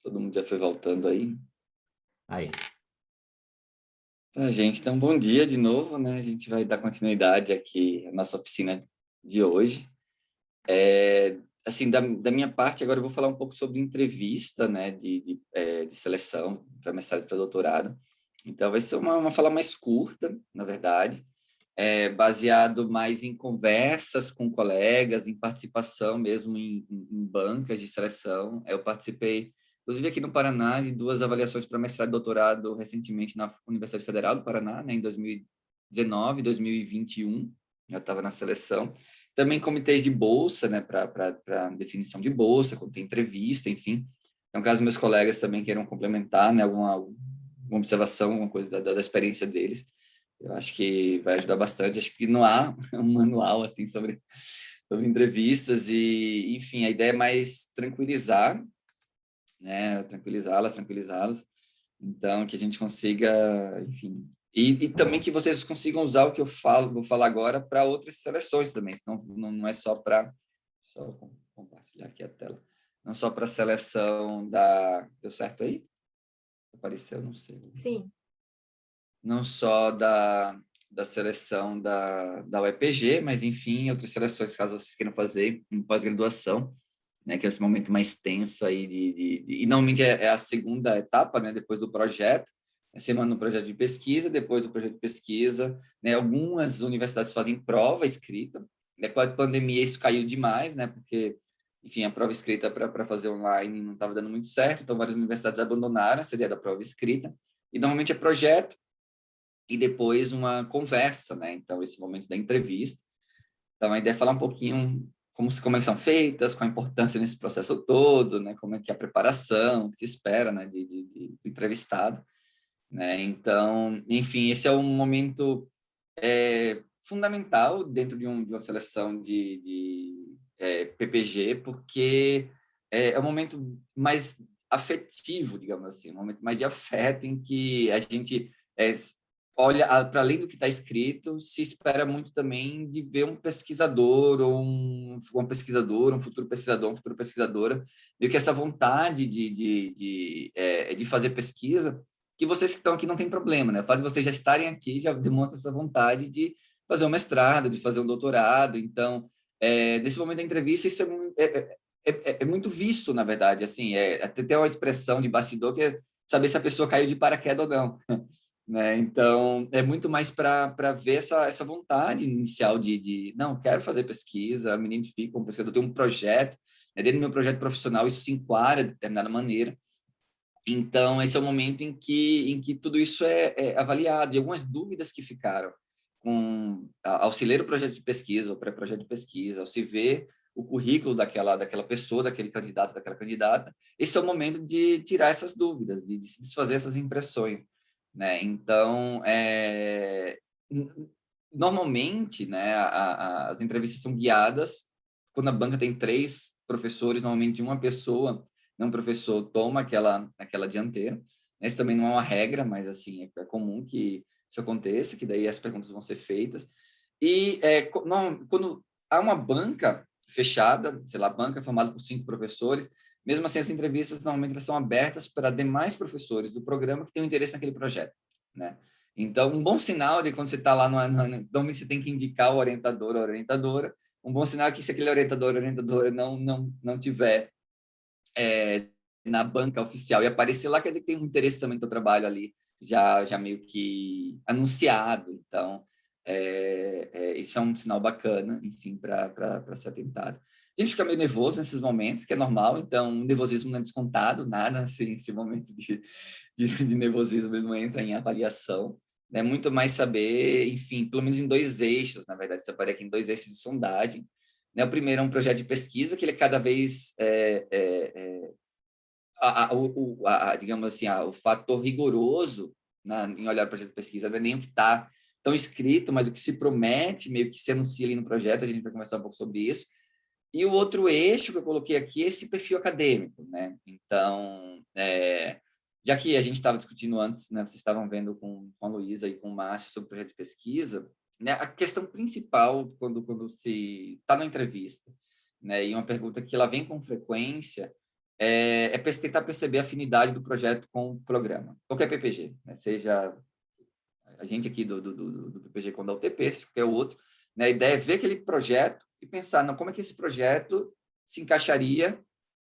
Todo mundo já foi voltando aí. Aí. Tá, gente, então bom dia de novo, né? A gente vai dar continuidade aqui à nossa oficina de hoje. Assim, da minha parte, agora eu vou falar um pouco sobre entrevista, né, de seleção para mestrado e para doutorado. Então, vai ser uma fala mais curta, na verdade, baseado mais em conversas com colegas, em participação mesmo em bancas de seleção. Eu participei, inclusive aqui no Paraná, de 2 avaliações para mestrado e doutorado recentemente na Universidade Federal do Paraná, né, em 2019 e 2021, eu estava na seleção. Também comitês de bolsa, né, para definição de bolsa, quando tem entrevista, enfim. Então, caso meus colegas também queiram complementar, né, alguma observação, alguma coisa da experiência deles, eu acho que vai ajudar bastante. Acho que não há um manual assim sobre entrevistas e, enfim, a ideia é mais tranquilizar, né? Tranquilizá-las. Então, que a gente consiga, enfim, e também que vocês consigam usar o que eu vou falar agora para outras seleções também, senão não é só para só compartilhar aqui a tela. Não só para a seleção da... Deu certo aí? Apareceu, não sei. Sim. Não só da seleção da UEPG, mas, enfim, outras seleções, caso vocês queiram fazer em pós-graduação, né, que é esse momento mais tenso aí e normalmente é a segunda etapa, né, depois do projeto, semana no projeto de pesquisa, depois do projeto de pesquisa, né, algumas universidades fazem prova escrita, né, com a pandemia isso caiu demais, né, porque, enfim, a prova escrita para fazer online não estava dando muito certo, então várias universidades abandonaram essa ideia da prova escrita, e normalmente é projeto, e depois uma conversa, né? Então, esse momento da entrevista. Então, a ideia é falar um pouquinho como elas são feitas, qual a importância nesse processo todo, né? Como é que é a preparação, o que se espera, né? Do entrevistado, né? Então, enfim, esse é um momento fundamental dentro de uma seleção de PPG, porque é um momento mais afetivo, digamos assim, um momento mais de afeto em que a gente olha para além do que está escrito, se espera muito também de ver um pesquisador ou uma pesquisadora, um futuro pesquisador, uma futura pesquisadora, meio que essa vontade de fazer pesquisa, que vocês que estão aqui não tem problema, né? O fato de vocês já estarem aqui já demonstra essa vontade de fazer um mestrado, de fazer um doutorado. Então, nesse momento da entrevista, isso é muito visto, na verdade. Assim, até uma expressão de bastidor que é saber se a pessoa caiu de paraquedas ou não. Né? Então, é muito mais para ver essa vontade inicial de não, quero fazer pesquisa, me identifico como pesquisador, tenho um projeto, né? Dentro do meu projeto profissional isso se enquadra de determinada maneira. Então, esse é o momento em que tudo isso é avaliado. E algumas dúvidas que ficaram ao se ler o projeto de pesquisa, o pré-projeto de pesquisa, ao se ver o currículo daquela pessoa, daquele candidato, daquela candidata, esse é o momento de tirar essas dúvidas, de se desfazer essas impressões, né? Então, normalmente, né, as entrevistas são guiadas quando a banca tem 3 professores, normalmente uma pessoa, um professor, toma aquela dianteira. Isso também não é uma regra, mas assim é comum que isso aconteça, que daí as perguntas vão ser feitas. E quando há uma banca fechada, sei lá, banca formada por 5 professores, mesmo assim as entrevistas normalmente elas são abertas para demais professores do programa que têm um interesse naquele projeto, né? Então, um bom sinal de quando você está lá, normalmente você tem que indicar o orientador ou a orientadora. Um bom sinal é que se aquele orientador ou orientadora não tiver na banca oficial e aparecer lá, quer dizer que tem um interesse também do teu trabalho ali, já meio que anunciado. Então, isso é um sinal bacana, enfim, para ser atentado. A gente fica meio nervoso nesses momentos, que é normal, então o nervosismo não é descontado, nada, assim, esse momento de nervosismo ele não entra em avaliação. É muito mais saber, enfim, pelo menos em 2 eixos, na verdade, separei aqui em 2 eixos de sondagem. Né? O primeiro é um projeto de pesquisa, que ele é cada vez digamos assim, o fator rigoroso em olhar para o projeto de pesquisa não é nem o que está tão escrito, mas o que se promete, meio que se anuncia ali no projeto, a gente vai conversar um pouco sobre isso. E o outro eixo que eu coloquei aqui é esse perfil acadêmico, né? Então, já que a gente estava discutindo antes, né, vocês estavam vendo com a Luísa e com o Márcio sobre o projeto de pesquisa, né, a questão principal quando se está na entrevista, né, e uma pergunta que ela vem com frequência tentar perceber a afinidade do projeto com o programa, qualquer PPG, né? Seja a gente aqui do PPG com da UTP, seja qualquer outro, né? A ideia é ver aquele projeto e pensar, não, como é que esse projeto se encaixaria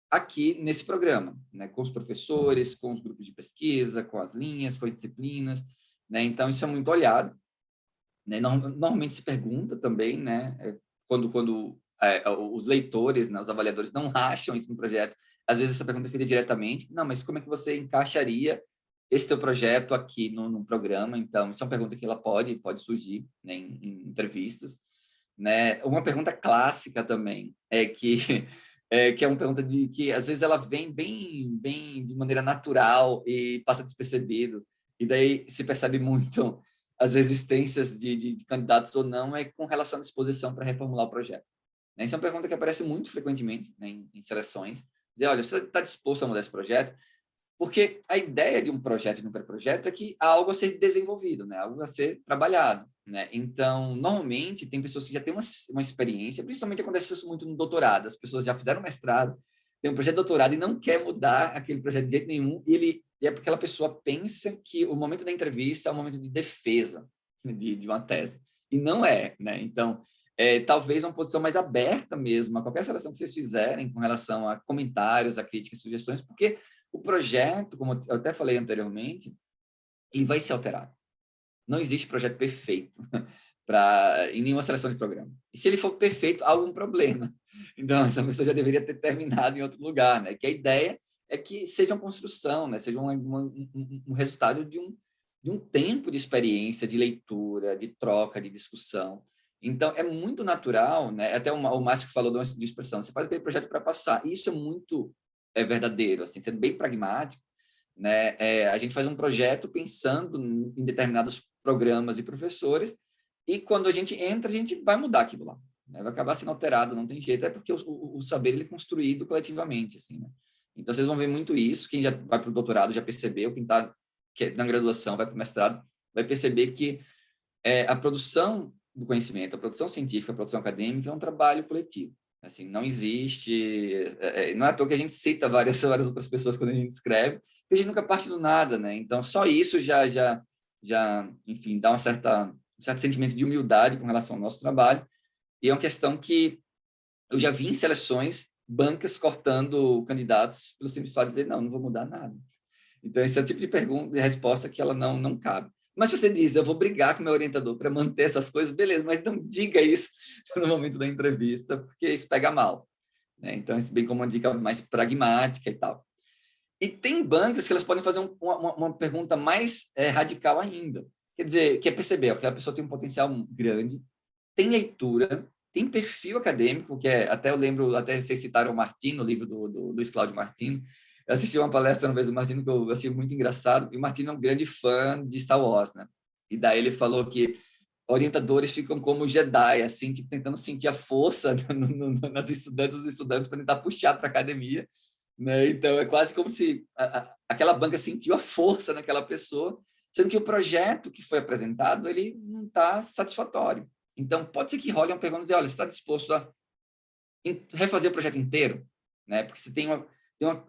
aqui nesse programa, né? Com os professores, com os grupos de pesquisa, com as linhas, com as disciplinas, né? Então, isso é muito olhado, né? Normalmente se pergunta também, né? Quando os leitores, né, os avaliadores não acham isso no projeto, às vezes essa pergunta é feita diretamente, não, mas como é que você encaixaria esse teu projeto aqui no programa? Então, isso é uma pergunta que ela pode surgir, né, em entrevistas, né? Uma pergunta clássica também que é uma pergunta que às vezes ela vem bem de maneira natural e passa despercebido, e daí se percebe muito as resistências de candidatos ou não é com relação à disposição para reformular o projeto. Né? Isso é uma pergunta que aparece muito frequentemente, né, em seleções. Dizer, olha, você está disposto a mudar esse projeto? Porque a ideia de um projeto, de um pré-projeto, é que há algo a ser desenvolvido, né? Algo a ser trabalhado. Né? Então, normalmente, tem pessoas que já têm uma experiência, principalmente acontece isso muito no doutorado, as pessoas já fizeram mestrado, tem um projeto de doutorado e não quer mudar aquele projeto de jeito nenhum, e é porque aquela pessoa pensa que o momento da entrevista é o momento de defesa de uma tese. E não é, né? Então, talvez uma posição mais aberta mesmo a qualquer seleção que vocês fizerem com relação a comentários, a críticas, sugestões, porque o projeto, como eu até falei anteriormente, ele vai ser alterado. Não existe projeto perfeito em nenhuma seleção de programa. E se ele for perfeito, há algum problema. Então, essa pessoa já deveria ter terminado em outro lugar, né? Que a ideia é que seja uma construção, né? Seja um resultado de um tempo de experiência, de leitura, de troca, de discussão. Então, é muito natural, né? Até o Márcio falou de expressão, você faz aquele projeto para passar. E isso é muito verdadeiro, assim, sendo bem pragmático, né? A gente faz um projeto pensando em determinados programas e professores, e quando a gente entra, a gente vai mudar aquilo lá. Né? Vai acabar sendo alterado, não tem jeito, é porque o saber ele é construído coletivamente. Assim, né? Então, vocês vão ver muito isso. Quem já vai para o doutorado já percebeu, quem está na graduação vai para o mestrado, vai perceber que a produção do conhecimento, a produção científica, a produção acadêmica é um trabalho coletivo. Assim, não existe... não é à toa que a gente cita várias outras pessoas quando a gente escreve, porque a gente nunca parte do nada, né? Então, só isso já enfim, dá um certo sentimento de humildade com relação ao nosso trabalho. E é uma questão que eu já vi em seleções bancas cortando candidatos pelo simples fato de dizer, não vou mudar nada. Então, esse é o tipo de pergunta e resposta que ela não cabe. Mas se você diz, eu vou brigar com meu orientador para manter essas coisas, beleza, mas não diga isso no momento da entrevista, porque isso pega mal. Né? Então, isso bem como uma dica mais pragmática e tal. E tem bancas que elas podem fazer uma pergunta mais radical ainda. Quer dizer, que é perceber que a pessoa tem um potencial grande, tem leitura, tem perfil acadêmico, até eu lembro, até vocês citaram o Martin, no livro do Luiz Cláudio Martino. Eu assisti uma palestra uma vez do Martino que eu achei muito engraçado, e o Martino é um grande fã de Star Wars, né? E daí ele falou que orientadores ficam como Jedi, assim, tipo, tentando sentir a força nas estudantes, dos estudantes para tentar puxar para a academia, né? Então, é quase como se aquela banca sentiu a força naquela pessoa, sendo que o projeto que foi apresentado, ele não está satisfatório. Então, pode ser que role uma pergunta e dizer, olha, você está disposto a refazer o projeto inteiro? Né? Porque você tem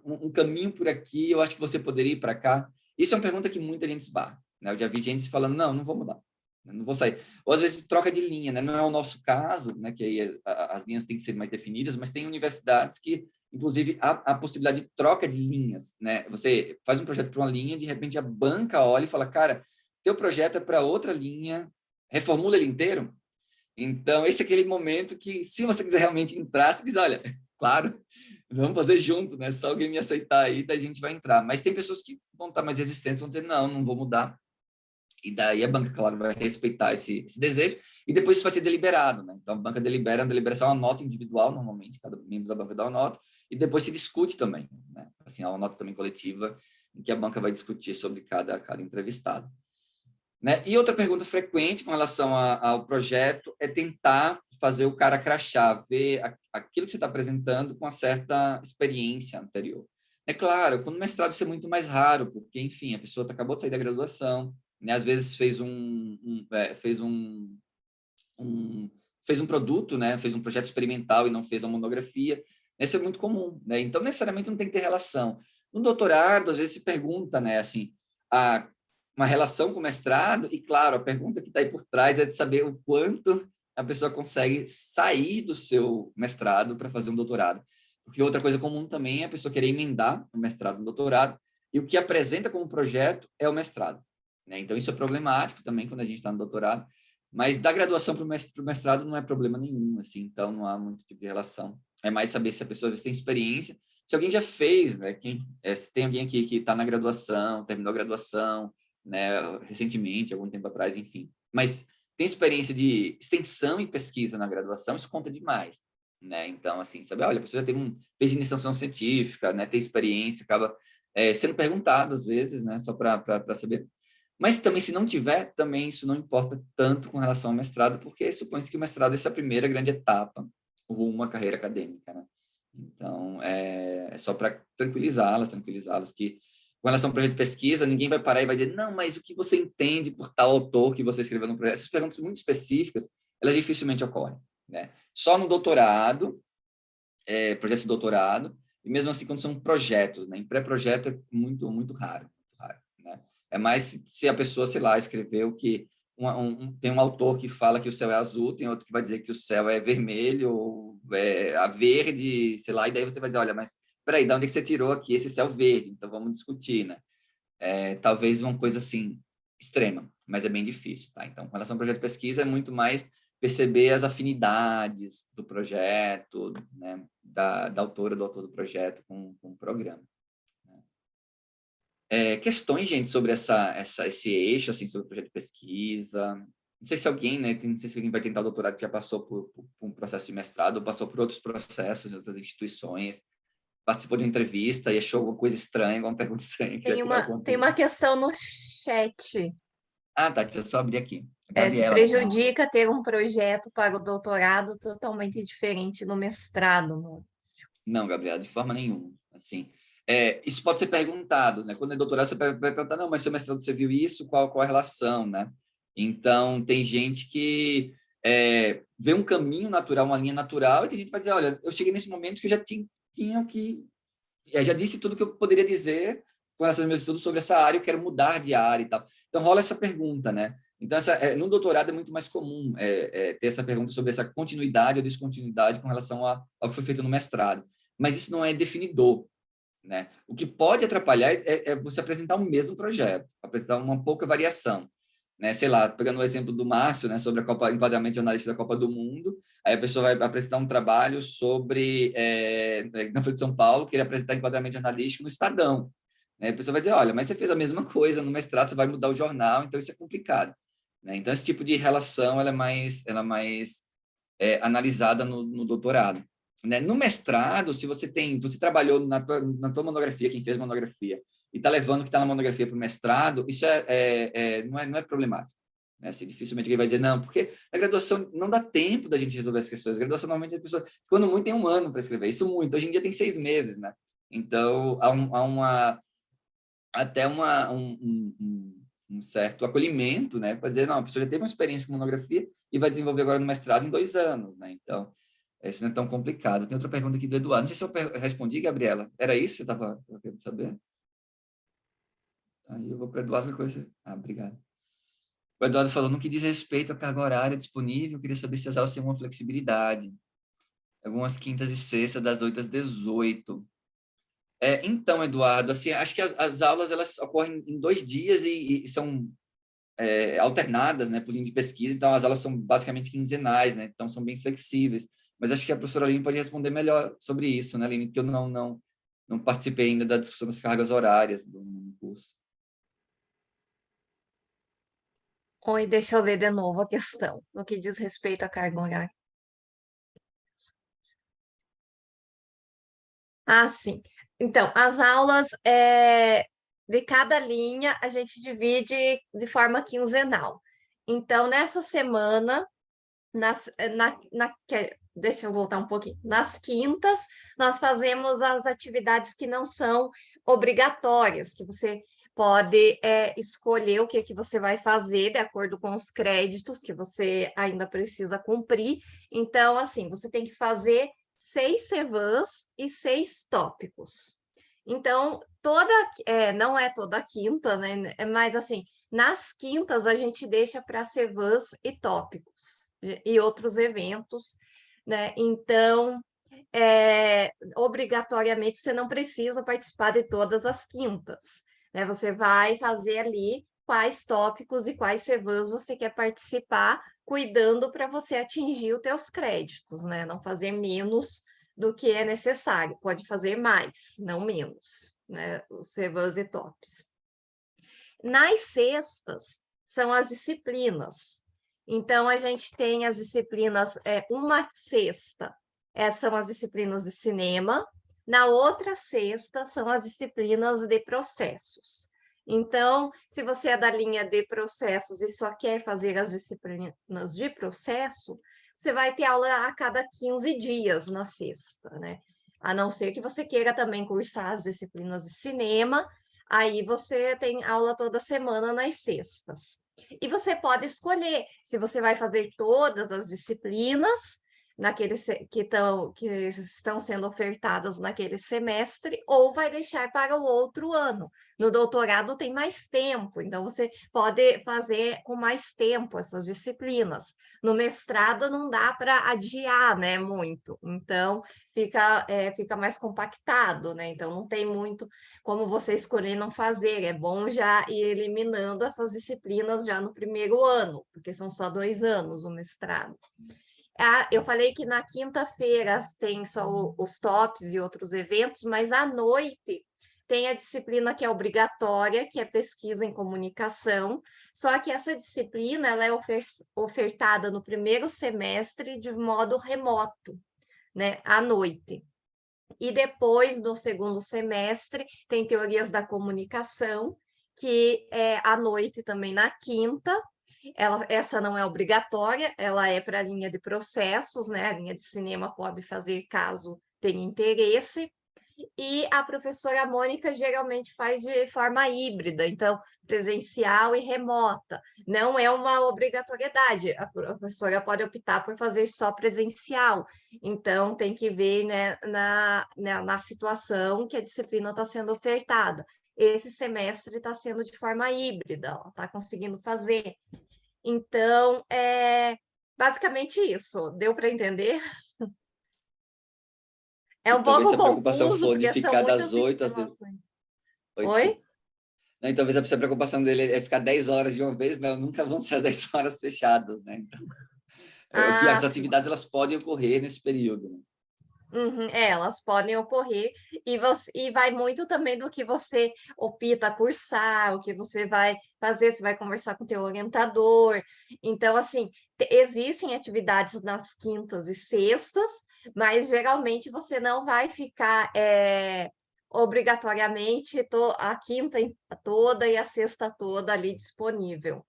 um caminho por aqui, eu acho que você poderia ir para cá. Isso é uma pergunta que muita gente esbarra. Né? Eu já vi gente falando, não vou mudar. Não vou sair. Ou às vezes troca de linha, né? Não é o nosso caso, né? Que aí as linhas têm que ser mais definidas, mas tem universidades que, inclusive, há a possibilidade de troca de linhas, né? Você faz um projeto para uma linha, de repente a banca olha e fala, cara, teu projeto é para outra linha, reformula ele inteiro. Então, esse é aquele momento que, se você quiser realmente entrar, você diz, olha, claro, vamos fazer junto, né? Só alguém me aceitar aí, daí a gente vai entrar. Mas tem pessoas que vão estar mais resistentes, vão dizer, não vou mudar. E daí a banca, claro, vai respeitar esse desejo, e depois isso vai ser deliberado, né? Então, a banca delibera, a deliberação é uma nota individual, normalmente, cada membro da banca dá uma nota, e depois se discute também, né? Assim, há uma nota também coletiva, em que a banca vai discutir sobre cada entrevistado. Né? E outra pergunta frequente com relação ao projeto é tentar fazer o cara crachar, ver aquilo que você está apresentando com uma certa experiência anterior. É claro, quando o mestrado isso é muito mais raro, porque, enfim, a pessoa acabou de sair da graduação, né? Às vezes fez um produto, né? Fez um projeto experimental e não fez uma monografia. Isso é muito comum, né? Então, necessariamente não tem que ter relação. No doutorado, às vezes se pergunta, né, assim, uma relação com o mestrado, e claro, a pergunta que está aí por trás é de saber o quanto a pessoa consegue sair do seu mestrado para fazer um doutorado. Porque outra coisa comum também é a pessoa querer emendar o mestrado no doutorado, e o que apresenta como projeto é o mestrado, né? Então, isso é problemático também quando a gente está no doutorado, mas da graduação para o mestrado não é problema nenhum, assim, então não há muito tipo de relação. É mais saber se a pessoa tem experiência, se alguém já fez, né? Se tem alguém aqui que está na graduação, terminou a graduação, né, recentemente, algum tempo atrás, enfim. Mas tem experiência de extensão e pesquisa na graduação, isso conta demais, né? Então, assim, sabe, olha, a pessoa já fez iniciação científica, né, tem experiência, acaba sendo perguntado às vezes, né, só para saber. Mas também, se não tiver, também isso não importa tanto com relação ao mestrado, porque supõe-se que o mestrado é essa primeira grande etapa rumo à carreira acadêmica, né? Então, é só para tranquilizá-las, que com relação ao projeto de pesquisa, ninguém vai parar e vai dizer, não, mas o que você entende por tal autor que você escreveu no projeto? Essas perguntas muito específicas, elas dificilmente ocorrem, né? Só no doutorado, projetos de doutorado, e mesmo assim quando são projetos, né? Em pré-projeto é muito raro, né? É mais se a pessoa, sei lá, escreveu que tem um autor que fala que o céu é azul, tem outro que vai dizer que o céu é vermelho, ou a verde, sei lá, e daí você vai dizer, olha, mas peraí, de onde é que você tirou aqui esse céu verde? Então vamos discutir, né? Talvez uma coisa assim extrema, mas é bem difícil, tá? Então, com relação ao projeto de pesquisa, é muito mais perceber as afinidades do projeto, né? Da autora, do autor do projeto com o programa. Questões, gente, sobre esse eixo, assim, sobre o projeto de pesquisa. Não sei se alguém, né? Não sei se alguém vai tentar doutorado que já passou por um processo de mestrado, ou passou por outros processos em outras instituições, participou de uma entrevista e achou alguma coisa estranha, alguma pergunta estranha, queria tirar o Tem uma conteúdo. questão no chat. Ah, tá, deixa eu só abrir aqui. A Se Gabriela tá falando. prejudica ter um projeto para o doutorado totalmente diferente do mestrado, Maurício. Não, Gabriela, de forma nenhuma. Assim, isso pode ser perguntado, né? Quando é doutorado, você vai perguntar, não, mas seu mestrado você viu isso? Qual a relação, né? Então, tem gente que vê um caminho natural, uma linha natural, e tem gente que vai dizer, olha, eu cheguei nesse momento que eu já tinha o que... já disse tudo que eu poderia dizer com relação aos meus estudos sobre essa área, eu quero mudar de área e tal. Então, rola essa pergunta, né? Então, no doutorado é muito mais comum ter essa pergunta sobre essa continuidade ou descontinuidade com relação ao que foi feito no mestrado. Mas isso não é definidor, né? O que pode atrapalhar é você apresentar o mesmo projeto, apresentar uma pouca variação, né? Sei lá, pegando o exemplo do Márcio, né, sobre a enquadramento de jornalista da Copa do Mundo, aí a pessoa vai apresentar um trabalho sobre, na Folha de São Paulo, queria apresentar enquadramento jornalístico no Estadão, né? A pessoa vai dizer, olha, mas você fez a mesma coisa no mestrado, você vai mudar o jornal, então isso é complicado, né? Então, esse tipo de relação, ela é mais analisada no doutorado, né? No mestrado, se você trabalhou na tua monografia, quem fez monografia, e está levando o que está na monografia para o mestrado, isso não é problemático. Né? Assim, dificilmente alguém vai dizer, não, porque a graduação não dá tempo da gente resolver as questões. A graduação, normalmente, a pessoa, quando muito, tem 1 ano para escrever. Isso muito. Hoje em dia tem 6 meses, né? Então, até um certo acolhimento, né? Para dizer, não, a pessoa já teve uma experiência com monografia e vai desenvolver agora no mestrado em 2 anos, né? Então, isso não é tão complicado. Tem outra pergunta aqui do Eduardo. Não sei se eu respondi, Gabriela. Era isso que você estava querendo saber? Aí eu vou para o Eduardo. Coisa... Ah, obrigado. O Eduardo falou, no que diz respeito à carga horária disponível, eu queria saber se as aulas têm uma flexibilidade. Algumas quintas e sextas, das 8 às 18. Então, Eduardo, assim, acho que as aulas elas ocorrem em 2 dias e são alternadas, né, por linha de pesquisa, então as aulas são basicamente quinzenais, né, então são bem flexíveis. Mas acho que a professora Aline pode responder melhor sobre isso, né, Aline, porque eu não participei ainda da discussão das cargas horárias do curso. Oi, deixa eu ler de novo a questão, no que diz respeito à carga horária. Ah, sim. Então, as aulas de cada linha a gente divide de forma quinzenal. Então, nessa semana, deixa eu voltar um pouquinho. Nas quintas, nós fazemos as atividades que não são obrigatórias, que você pode escolher o que você vai fazer de acordo com os créditos que você ainda precisa cumprir. Então, assim, você tem que fazer 6 CVAs e 6 tópicos. Então, não é toda quinta, né? Mas assim, nas quintas a gente deixa para CVAs e tópicos e outros eventos, né? Então, obrigatoriamente você não precisa participar de todas as quintas, né? Você vai fazer ali quais tópicos e quais CVAs você quer participar, cuidando para você atingir os teus créditos, né? Não fazer menos do que é necessário, pode fazer mais, não menos, né? Os CVAs e TOPS. Nas sextas, são as disciplinas. Então, a gente tem as disciplinas, uma sexta são as disciplinas de cinema, na outra sexta são as disciplinas de processos. Então, se você é da linha de processos e só quer fazer as disciplinas de processo, você vai ter aula a cada 15 dias na sexta, né? A não ser que você queira também cursar as disciplinas de cinema, aí você tem aula toda semana nas sextas. E você pode escolher se você vai fazer todas as disciplinas que estão sendo ofertadas naquele semestre, ou vai deixar para o outro ano. No doutorado tem mais tempo, então você pode fazer com mais tempo essas disciplinas. No mestrado não dá para adiar, né, muito. Então fica mais compactado, né? Então não tem muito como você escolher não fazer. É bom já ir eliminando essas disciplinas já no primeiro ano, porque são só 2 anos o mestrado. Eu falei que na quinta-feira tem só os tops e outros eventos, mas à noite tem a disciplina que é obrigatória, que é pesquisa em comunicação, só que essa disciplina ela é ofertada no primeiro semestre de modo remoto, né, à noite. E depois, no segundo semestre, tem teorias da comunicação, que é à noite também na quinta. Essa não é obrigatória, ela é para a linha de processos, né? A linha de cinema pode fazer caso tenha interesse. E a professora Mônica geralmente faz de forma híbrida, então presencial e remota. Não é uma obrigatoriedade, a professora pode optar por fazer só presencial, então tem que ver, né, na situação que a disciplina está sendo ofertada. Esse semestre está sendo de forma híbrida, ela está conseguindo fazer. Então, é basicamente isso. Deu para entender? É um E talvez pouco se a preocupação confuso, for de porque são ficar muitas das 8 às... informações. Oi, Oi? desculpa. Não, e talvez a preocupação dele é ficar 10 horas de uma vez, não, nunca vão ser as 10 horas fechadas, né? Então, o que Ah, as sim. atividades elas podem ocorrer nesse período, né? Uhum, elas podem ocorrer e vai muito também do que você opta a cursar, o que você vai fazer, você vai conversar com o teu orientador. Então, assim, existem atividades nas quintas e sextas, mas geralmente você não vai ficar obrigatoriamente a quinta toda e a sexta toda ali disponível.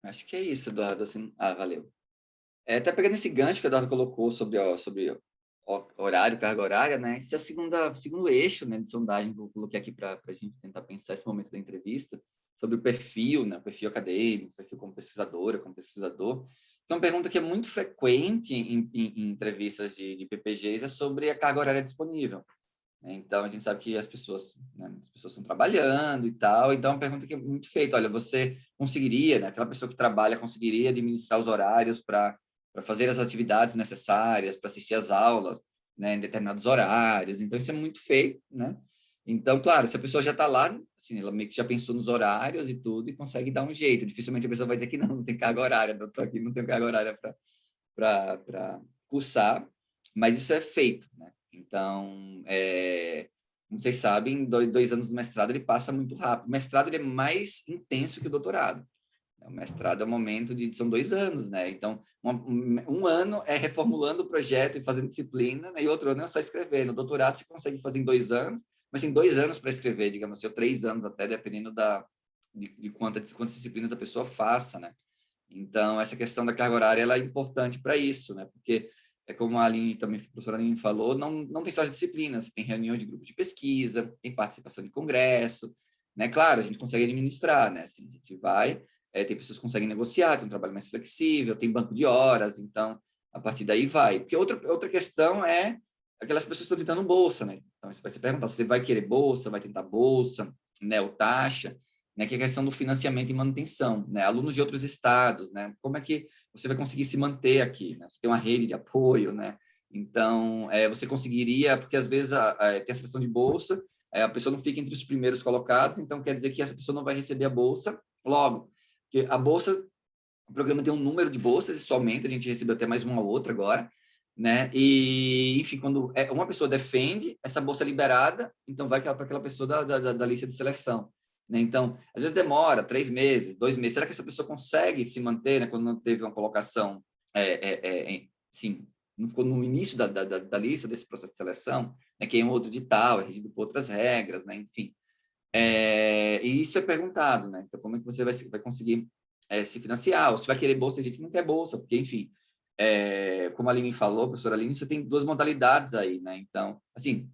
Acho que é isso, Eduardo. Assim, valeu. Até pegando esse gancho que o Eduardo colocou sobre horário, carga horária, né? Esse é o segundo eixo, né, de sondagem que eu coloquei aqui para a gente tentar pensar esse momento da entrevista, sobre o perfil, né? O perfil acadêmico, o perfil como pesquisadora, como pesquisador. Que é uma pergunta que é muito frequente em entrevistas de PPGs, é sobre a carga horária disponível. Então, a gente sabe que as pessoas, né, estão trabalhando e tal. Então, é uma pergunta que é muito feita. Olha, você conseguiria, né, aquela pessoa que trabalha, conseguiria administrar os horários para fazer as atividades necessárias, para assistir às aulas, né, em determinados horários. Então, isso é muito feito, né? Então, claro, se a pessoa já está lá, assim, ela meio que já pensou nos horários e tudo e consegue dar um jeito. Dificilmente a pessoa vai dizer que não tem carga horária, não estou aqui, não tenho carga horária para cursar, mas isso é feito, né? Então, como vocês sabem, 2 anos do mestrado ele passa muito rápido. O mestrado ele é mais intenso que o doutorado. O mestrado é um momento são 2 anos, né? Então, um ano é reformulando o projeto e fazendo disciplina, né? E outro ano é só escrevendo. O doutorado você consegue fazer em 2 anos, mas tem 2 anos para escrever, digamos assim, ou 3 anos até, dependendo de quantas disciplinas a pessoa faça, né? Então, essa questão da carga horária ela é importante para isso, né? Porque, como a Aline também, a professora Aline falou, não tem só as disciplinas, tem reuniões de grupo de pesquisa, tem participação de congresso, né? Claro, a gente consegue administrar, né? Assim, a gente vai, tem pessoas que conseguem negociar, tem um trabalho mais flexível, tem banco de horas, então A partir daí vai. Porque outra questão é aquelas pessoas que estão tentando bolsa, né? Então, você vai se perguntar, você vai querer bolsa, vai tentar bolsa, né, ou taxa, né, que é a questão do financiamento e manutenção, né? Alunos de outros estados, né? Como é que você vai conseguir se manter aqui, né? Você tem uma rede de apoio, né? Então, você conseguiria, porque às vezes tem a seleção de bolsa, a pessoa não fica entre os primeiros colocados, então quer dizer que essa pessoa não vai receber a bolsa logo, porque a bolsa, o programa tem um número de bolsas, isso aumenta, a gente recebeu até mais uma ou outra agora, né? E, enfim, quando uma pessoa defende, essa bolsa é liberada, então vai para aquela pessoa da lista de seleção, né? Então, às vezes demora 3 meses, 2 meses. Será que essa pessoa consegue se manter, né? Quando não teve uma colocação, sim, não ficou no início da lista desse processo de seleção, né? Que é um outro edital, é regido por outras regras, né? Enfim. E isso é perguntado, né? Então, como é que você vai conseguir se financiar? Ou se vai querer bolsa, tem gente que não quer bolsa, porque, enfim, como a Aline falou, professora Aline, você tem 2 modalidades aí, né? Então, assim,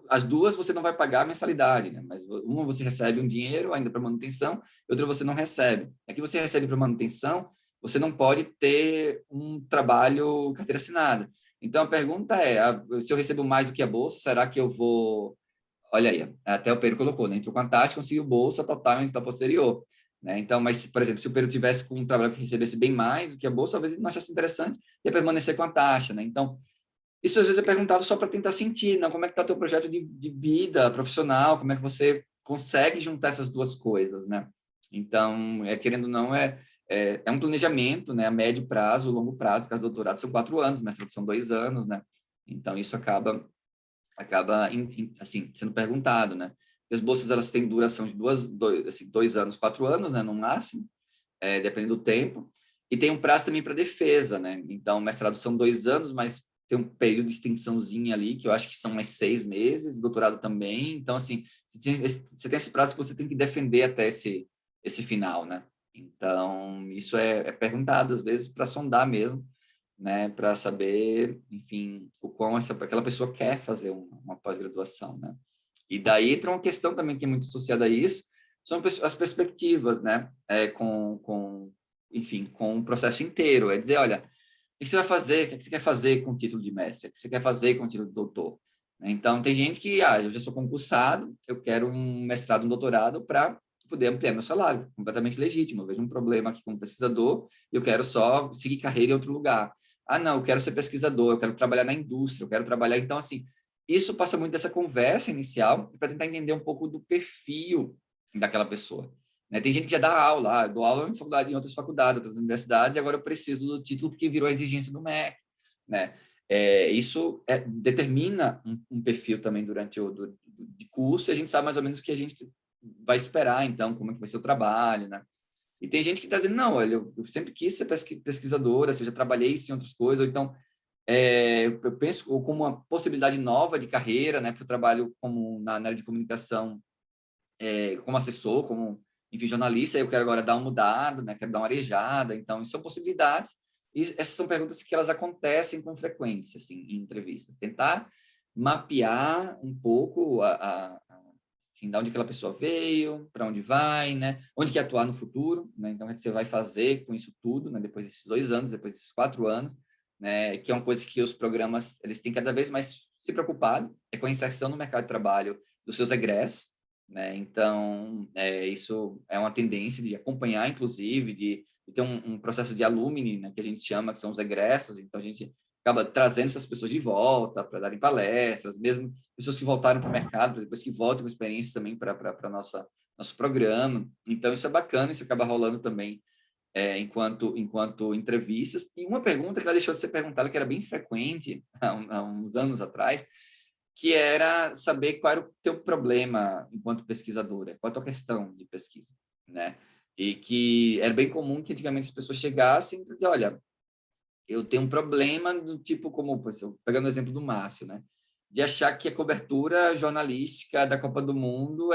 as duas você não vai pagar a mensalidade, né? Mas uma você recebe um dinheiro ainda para manutenção, e outra você não recebe. Aqui você recebe para manutenção, você não pode ter um trabalho carteira assinada. Então, a pergunta é, se eu recebo mais do que a bolsa, será que eu vou... Olha aí, até o Pedro colocou, né? Entrou com a taxa, conseguiu bolsa total em edital posterior. Né? Então, mas, por exemplo, se o Pedro tivesse com um trabalho que recebesse bem mais do que a bolsa, talvez ele não achasse interessante e ia permanecer com a taxa. Né? Então, isso às vezes é perguntado só para tentar sentir, não? Como é que está o teu projeto de vida profissional, como é que você consegue juntar essas duas coisas, né? Então, querendo ou não, é um planejamento, né? A médio prazo, longo prazo, porque doutorado são 4 anos, mestrado são 2 anos, né? Então, isso acaba assim, sendo perguntado, né? As bolsas, elas têm duração de 2 anos, 4 anos, né? No máximo, dependendo do tempo. E tem um prazo também para defesa, né? Então, o mestrado são 2 anos, mas tem um período de extensãozinha ali, que eu acho que são mais 6 meses, doutorado também. Então, assim, você tem esse prazo que você tem que defender até esse final, né? Então, isso é perguntado, às vezes, para sondar mesmo, né, para saber, enfim, o quão aquela pessoa quer fazer uma pós-graduação, né? E daí entra uma questão também que é muito associada a isso, são as perspectivas, né, enfim, com o processo inteiro, é dizer, olha, o que você vai fazer, o que você quer fazer com o título de mestre, o que você quer fazer com o título de doutor? Então, tem gente que, eu já sou concursado, eu quero um mestrado, um doutorado para poder ampliar meu salário, completamente legítimo, eu vejo um problema aqui como pesquisador, eu quero só seguir carreira em outro lugar. Não, eu quero ser pesquisador, eu quero trabalhar na indústria, eu quero trabalhar... Então, assim, isso passa muito dessa conversa inicial para tentar entender um pouco do perfil daquela pessoa. Né? Tem gente que já dá aula, dou aula em faculdade, em outras faculdades, outras universidades, e agora eu preciso do título porque virou a exigência do MEC. Né? Isso determina um perfil também durante de curso, e a gente sabe mais ou menos o que a gente vai esperar, então, como é que vai ser o trabalho, né? E tem gente que está dizendo, não, olha, eu sempre quis ser pesquisadora, eu já trabalhei isso em outras coisas, ou então eu penso como uma possibilidade nova de carreira, né, porque eu trabalho na área de comunicação, como assessor, como, enfim, jornalista, eu quero agora dar uma mudada, né, quero dar uma arejada, então, isso são possibilidades, e essas são perguntas que elas acontecem com frequência, assim, em entrevistas, tentar mapear um pouco assim, de onde aquela pessoa veio, para onde vai, né? Onde quer atuar no futuro, né? Então, o que você vai fazer com isso tudo, né? Depois desses 2 anos, depois desses 4 anos, né? Que é uma coisa que os programas, eles têm cada vez mais se preocupado, com a inserção no mercado de trabalho dos seus egressos, né? Então, isso é uma tendência de acompanhar, inclusive, de ter um processo de alumni, né? Que a gente chama, que são os egressos, então a gente acaba trazendo essas pessoas de volta para darem palestras, mesmo pessoas que voltaram para o mercado, depois que voltam com experiências também para nosso programa. Então, isso é bacana, isso acaba rolando também enquanto entrevistas. E uma pergunta que ela deixou de ser perguntada, que era bem frequente há uns anos atrás, que era saber qual era o teu problema enquanto pesquisadora, qual a tua questão de pesquisa, né? E que era bem comum que antigamente as pessoas chegassem e diziam, olha, eu tenho um problema do tipo, como, pegando o exemplo do Márcio, né? De achar que a cobertura jornalística da Copa do Mundo,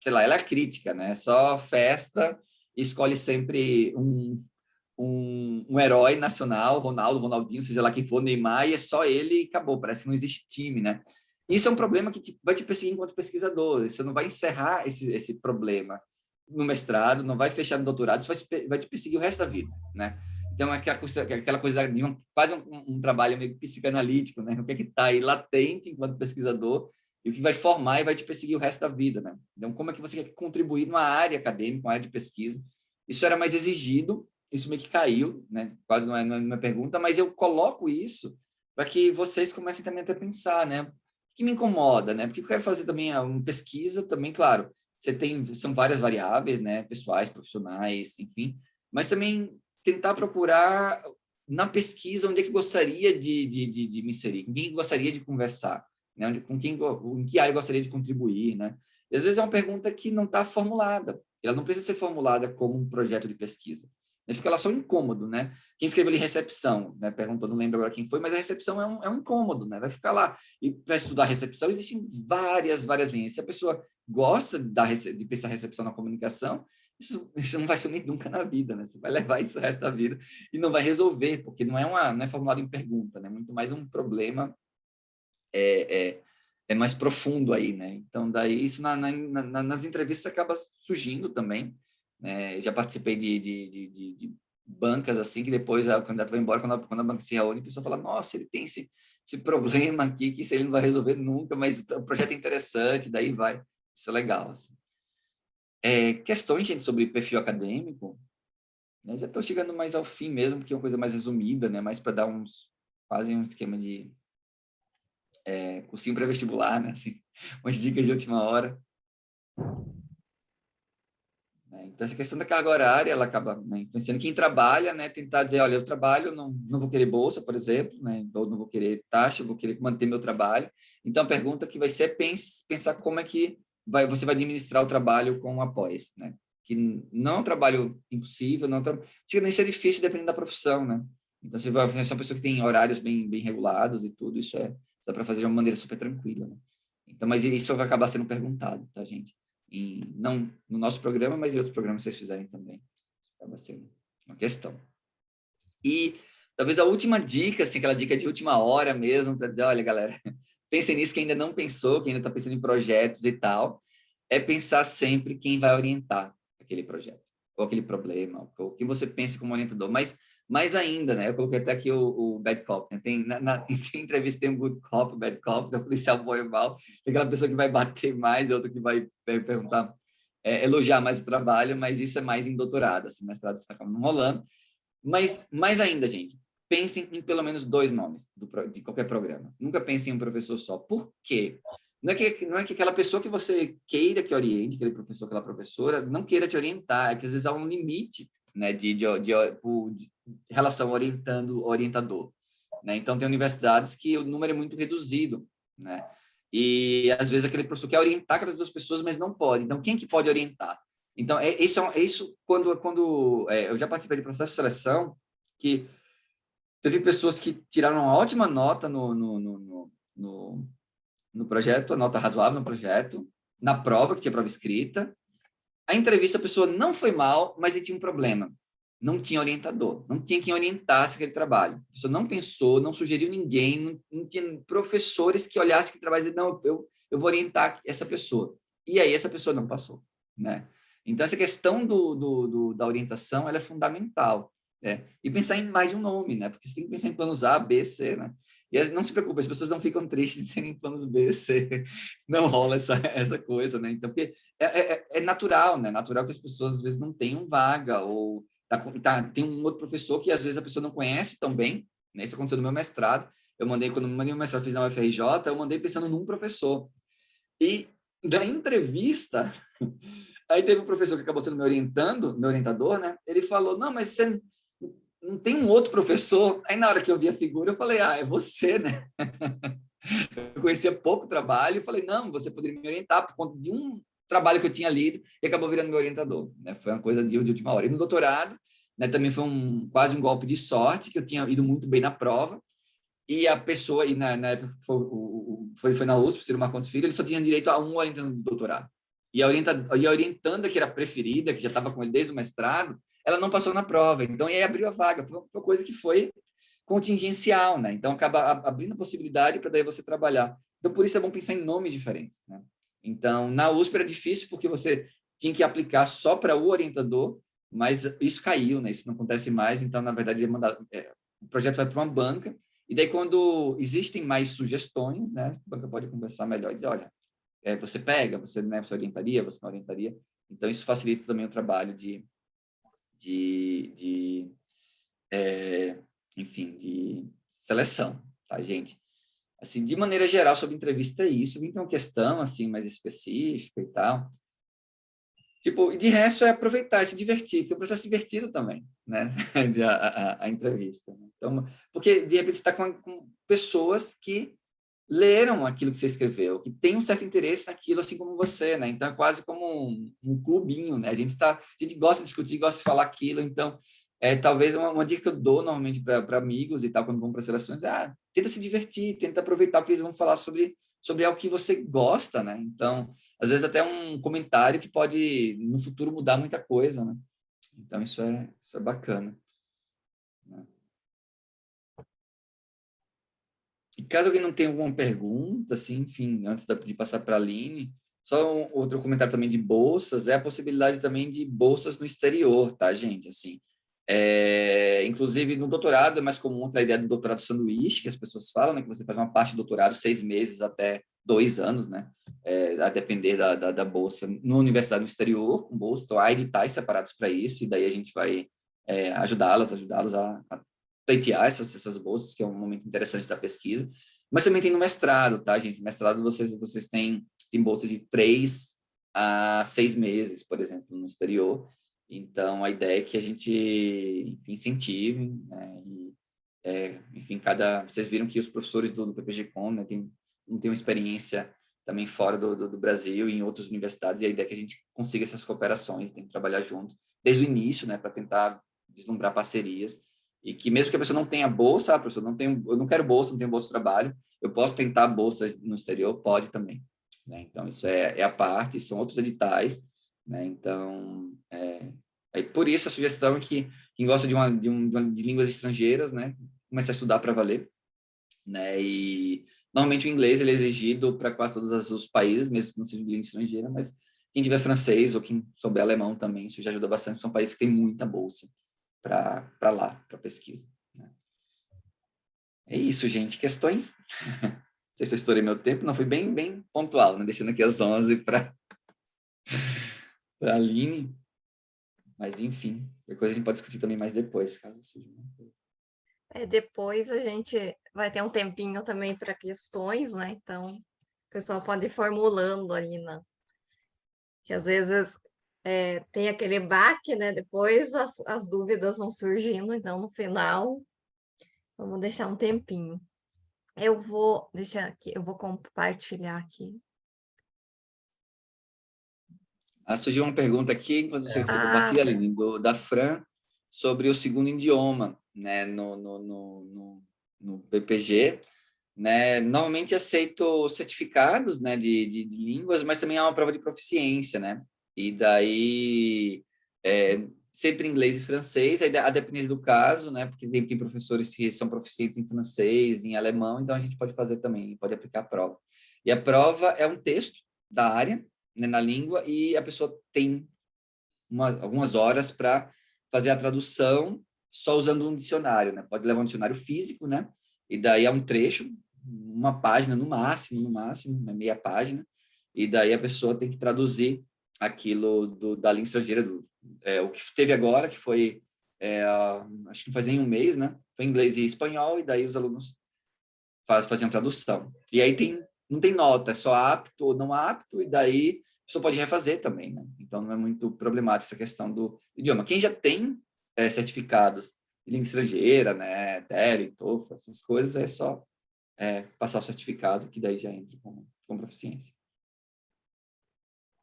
sei lá, ela é crítica, né? Só festa, escolhe sempre um herói nacional, Ronaldo, Ronaldinho, seja lá quem for, Neymar, e é só ele e acabou, parece que não existe time, né? Isso é um problema que vai te perseguir enquanto pesquisador, você não vai encerrar esse problema no mestrado, não vai fechar no doutorado, isso vai te perseguir o resto da vida, né? Então, é aquela coisa de quase um trabalho meio psicanalítico, né? O que é que está aí latente enquanto pesquisador e o que vai formar e vai te perseguir o resto da vida, né? Então, como é que você quer contribuir numa área acadêmica, uma área de pesquisa? Isso era mais exigido, isso meio que caiu, né? Quase não é uma pergunta, mas eu coloco isso para que vocês comecem também a pensar, né? O que me incomoda, né? Porque eu quero fazer também uma pesquisa, também, claro, são várias variáveis, né? Pessoais, profissionais, enfim, mas também tentar procurar na pesquisa onde é que gostaria de me inserir, com quem gostaria de conversar, né? Em que área gostaria de contribuir, né? E às vezes é uma pergunta que não está formulada, ela não precisa ser formulada como um projeto de pesquisa. Fica lá só um incômodo, né? Quem escreveu ali recepção, né? Perguntou, não lembro agora quem foi, mas a recepção é um incômodo, né? Vai ficar lá. E para estudar recepção, existem várias linhas. Se a pessoa gosta de pensar recepção na comunicação, isso não vai sumir nunca na vida, né? Você vai levar isso o resto da vida e não vai resolver, porque não é formulado em pergunta, né? Muito mais um problema é mais profundo aí, né? Então, daí isso nas entrevistas acaba surgindo também, né? Já participei de bancas assim, que depois o candidato vai embora, quando a banca se reúne, a pessoa fala, nossa, ele tem esse problema aqui, que isso ele não vai resolver nunca, mas o projeto é interessante, daí vai. Isso é legal, assim. Questões, gente, sobre perfil acadêmico, né? Já estou chegando mais ao fim mesmo, porque é uma coisa mais resumida, né? Mais para dar quase um esquema de cursinho pré-vestibular, né? Assim, umas dicas de última hora. Né? Então, essa questão da carga horária, ela acaba, né, influenciando quem trabalha, né? Tentar dizer, olha, eu trabalho, não vou querer bolsa, por exemplo, né? Ou não vou querer taxa, eu vou querer manter meu trabalho. Então, a pergunta que vai ser pensar como é que você vai administrar o trabalho com o após, né? Que não é um trabalho impossível, não é chega nem a ser difícil dependendo da profissão, né? Então, você vai ser uma pessoa que tem horários bem regulados e tudo, isso dá para fazer de uma maneira super tranquila, né? Então, mas isso vai acabar sendo perguntado, tá, gente? Não no nosso programa, mas em outros programas que vocês fizerem também. Isso acaba sendo uma questão. E talvez a última dica, assim, aquela dica de última hora mesmo, para dizer, olha, galera, pensem nisso que ainda não pensou, que ainda está pensando em projetos e tal, é pensar sempre quem vai orientar aquele projeto, ou aquele problema, ou quem você pensa como orientador. Mas mais ainda, né? Eu coloquei até aqui o bad cop, né? Tem entrevista, tem um good cop, bad cop, tem o policial bom e mal, tem aquela pessoa que vai bater mais, outra que vai perguntar, elogiar mais o trabalho, mas isso é mais em doutorado, assim, mestrado você acaba não rolando. Mas mais ainda, gente, pensem em pelo menos 2 nomes de qualquer programa. Nunca pensem em um professor só. Por quê? Não é que aquela pessoa que você queira que oriente, aquele professor, aquela professora, não queira te orientar. É que às vezes há um limite, né, de relação orientador. Né? Então, tem universidades que o número é muito reduzido, né? E às vezes aquele professor quer orientar aquelas 2 pessoas, mas não pode. Então, quem que pode orientar? Então, isso quando eu já participei de processo de seleção, que teve pessoas que tiraram uma ótima nota no projeto, a nota razoável no projeto, na prova, que tinha prova escrita. A entrevista, a pessoa não foi mal, mas ele tinha um problema. Não tinha orientador, não tinha quem orientasse aquele trabalho. A pessoa não pensou, não sugeriu ninguém, não tinha professores que olhassem aquele trabalho e dizer, não, eu vou orientar essa pessoa. E aí essa pessoa não passou, né? Então, essa questão da orientação, ela é fundamental, né? E pensar em mais de um nome, né? Porque você tem que pensar em planos A, B, C, né? E não se preocupe, as pessoas não ficam tristes de serem planos B, C. Não rola essa coisa, né? Então, porque é natural, né? Natural que as pessoas às vezes não tenham vaga ou tem um outro professor que às vezes a pessoa não conhece tão bem, né? Isso aconteceu no meu mestrado. Quando eu mandei meu mestrado, fiz na UFRJ, eu mandei pensando num professor. E da entrevista, aí teve um professor que acabou sendo meu orientador, né? Ele falou, não, mas você não tem um outro professor? Aí na hora que eu vi a figura, eu falei, é você, né? Eu conhecia pouco trabalho e falei, não, você poderia me orientar por conta de um trabalho que eu tinha lido e acabou virando meu orientador, né? Foi uma coisa de última hora. E no doutorado, né, também foi quase um golpe de sorte, que eu tinha ido muito bem na prova, e a pessoa, e na época foi na USP, Ciro Marcondes Filho, ele só tinha direito a um orientando do doutorado. E a orientanda, que era a preferida, que já estava com ele desde o mestrado, ela não passou na prova. Então, aí abriu a vaga. Foi uma coisa que foi contingencial, né? Então, acaba abrindo a possibilidade para daí você trabalhar. Então, por isso é bom pensar em nomes diferentes, né? Então, na USP era difícil porque você tinha que aplicar só para o orientador, mas isso caiu, né? Isso não acontece mais, então, na verdade, o projeto vai para uma banca, e daí quando existem mais sugestões, né, a banca pode conversar melhor e dizer, olha, você pega, você, né, você orientaria, você não orientaria. Então, isso facilita também o trabalho de enfim, de seleção, tá, gente? Assim, de maneira geral, sobre entrevista é isso. Alguém tem uma questão, assim, mais específica e tal? Tipo, e de resto é aproveitar, se divertir, porque é um processo divertido também, né? a entrevista. Então, porque, de repente, você está com pessoas que leram aquilo que você escreveu, que têm um certo interesse naquilo, assim como você, né? Então, é quase como um clubinho, né? A gente gosta de discutir, gosta de falar aquilo, então, talvez uma dica que eu dou normalmente para amigos e tal, quando vão para seleções, tenta se divertir, tenta aproveitar o que eles vão falar sobre algo que você gosta, né? Então, às vezes até um comentário que pode, no futuro, mudar muita coisa, né? Então, isso é bacana, né? E caso alguém não tenha alguma pergunta, assim, enfim, antes de passar para a Aline, só outro comentário também de bolsas, é a possibilidade também de bolsas no exterior, tá, gente? Assim, inclusive no doutorado é mais comum a ideia do doutorado sanduíche, que as pessoas falam, né? Que você faz uma parte do doutorado 6 meses até 2 anos, né? A depender da bolsa, na universidade no exterior, com bolsa, então há editais separados para isso, e daí a gente vai ajudá-los a pleitear essas bolsas, que é um momento interessante da pesquisa. Mas também tem no mestrado, tá, gente? Mestrado vocês têm bolsa de 3 a 6 meses, por exemplo, no exterior. Então, a ideia é que a gente, enfim, incentive, né? E, enfim, vocês viram que os professores do PPG-Com, né, não têm uma experiência também fora do Brasil e em outras universidades, e a ideia é que a gente consiga essas cooperações, tem que trabalhar junto, desde o início, né, para tentar deslumbrar parcerias, e que mesmo que a pessoa não tenha bolsa, professor, eu não quero bolsa, não tenho bolsa de trabalho, eu posso tentar bolsa no exterior? Pode também, né? Então, isso é a parte, são outros editais, né? Então, por isso a sugestão é que quem gosta de línguas estrangeiras, né, comece a estudar para valer, né? E normalmente o inglês ele é exigido para quase todos os países, mesmo que não seja de língua estrangeira, mas quem tiver francês ou quem souber alemão também, isso já ajuda bastante. São países que têm muita bolsa para lá, para pesquisa, né? É isso, gente. Questões? Não sei se eu estourei meu tempo, não, fui bem pontual, né? Deixando aqui as 11 para a Aline, mas enfim, depois a gente pode discutir também mais depois, caso seja uma coisa. Depois a gente vai ter um tempinho também para questões, né? Então, o pessoal pode ir formulando ali, né? Que às vezes tem aquele baque, né? Depois as dúvidas vão surgindo, então no final, vamos deixar um tempinho. Eu vou deixar aqui, eu vou compartilhar aqui. Surgiu uma pergunta aqui, enquanto você Ah, compartilha, Aline, da Fran, sobre o segundo idioma, né, no PPG, né? Normalmente aceito certificados, né, de línguas, mas também há uma prova de proficiência, né? E daí, sempre inglês e francês, aí a depender do caso, né? Porque tem professores que são proficientes em francês, em alemão, então a gente pode fazer também, pode aplicar a prova. E a prova é um texto da área, né, na língua, e a pessoa tem algumas horas para fazer a tradução só usando um dicionário, né? Pode levar um dicionário físico, né? E daí é um trecho, uma página no máximo, né? Meia página, e daí a pessoa tem que traduzir aquilo da língua estrangeira, o que teve agora, que foi, acho que não faz nem um mês, né? Foi inglês e espanhol, e daí os alunos faziam tradução. E aí não tem nota, é só apto ou não apto, e daí a pessoa pode refazer também, né? Então não é muito problemático essa questão do idioma. Quem já tem certificados de língua estrangeira, né, TEL, TOEFL, essas coisas, é só passar o certificado, que daí já entra com proficiência.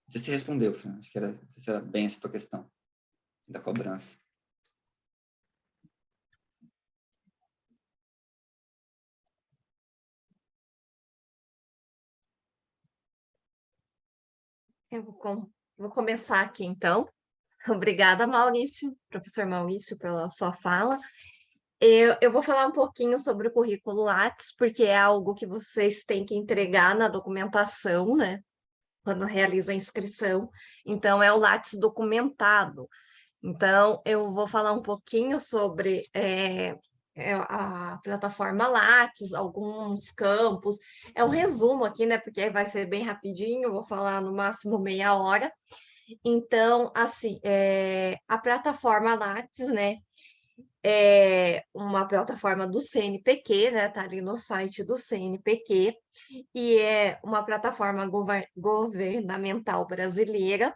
Não sei se respondeu, Fran. Acho que não sei se era bem essa tua questão da cobrança. eu vou começar aqui então. Obrigada, Maurício, professor Maurício, pela sua fala. Eu vou falar um pouquinho sobre o currículo Lattes, porque é algo que vocês têm que entregar na documentação, né? Quando realiza a inscrição. Então, é o Lattes documentado. Então, eu vou falar um pouquinho sobre a plataforma Lattes, alguns campos. É um resumo aqui, né? Porque vai ser bem rapidinho, vou falar no máximo meia hora. Então, assim, a plataforma Lattes, né? É uma plataforma do CNPq, né? Tá ali no site do CNPq, e é uma plataforma governamental brasileira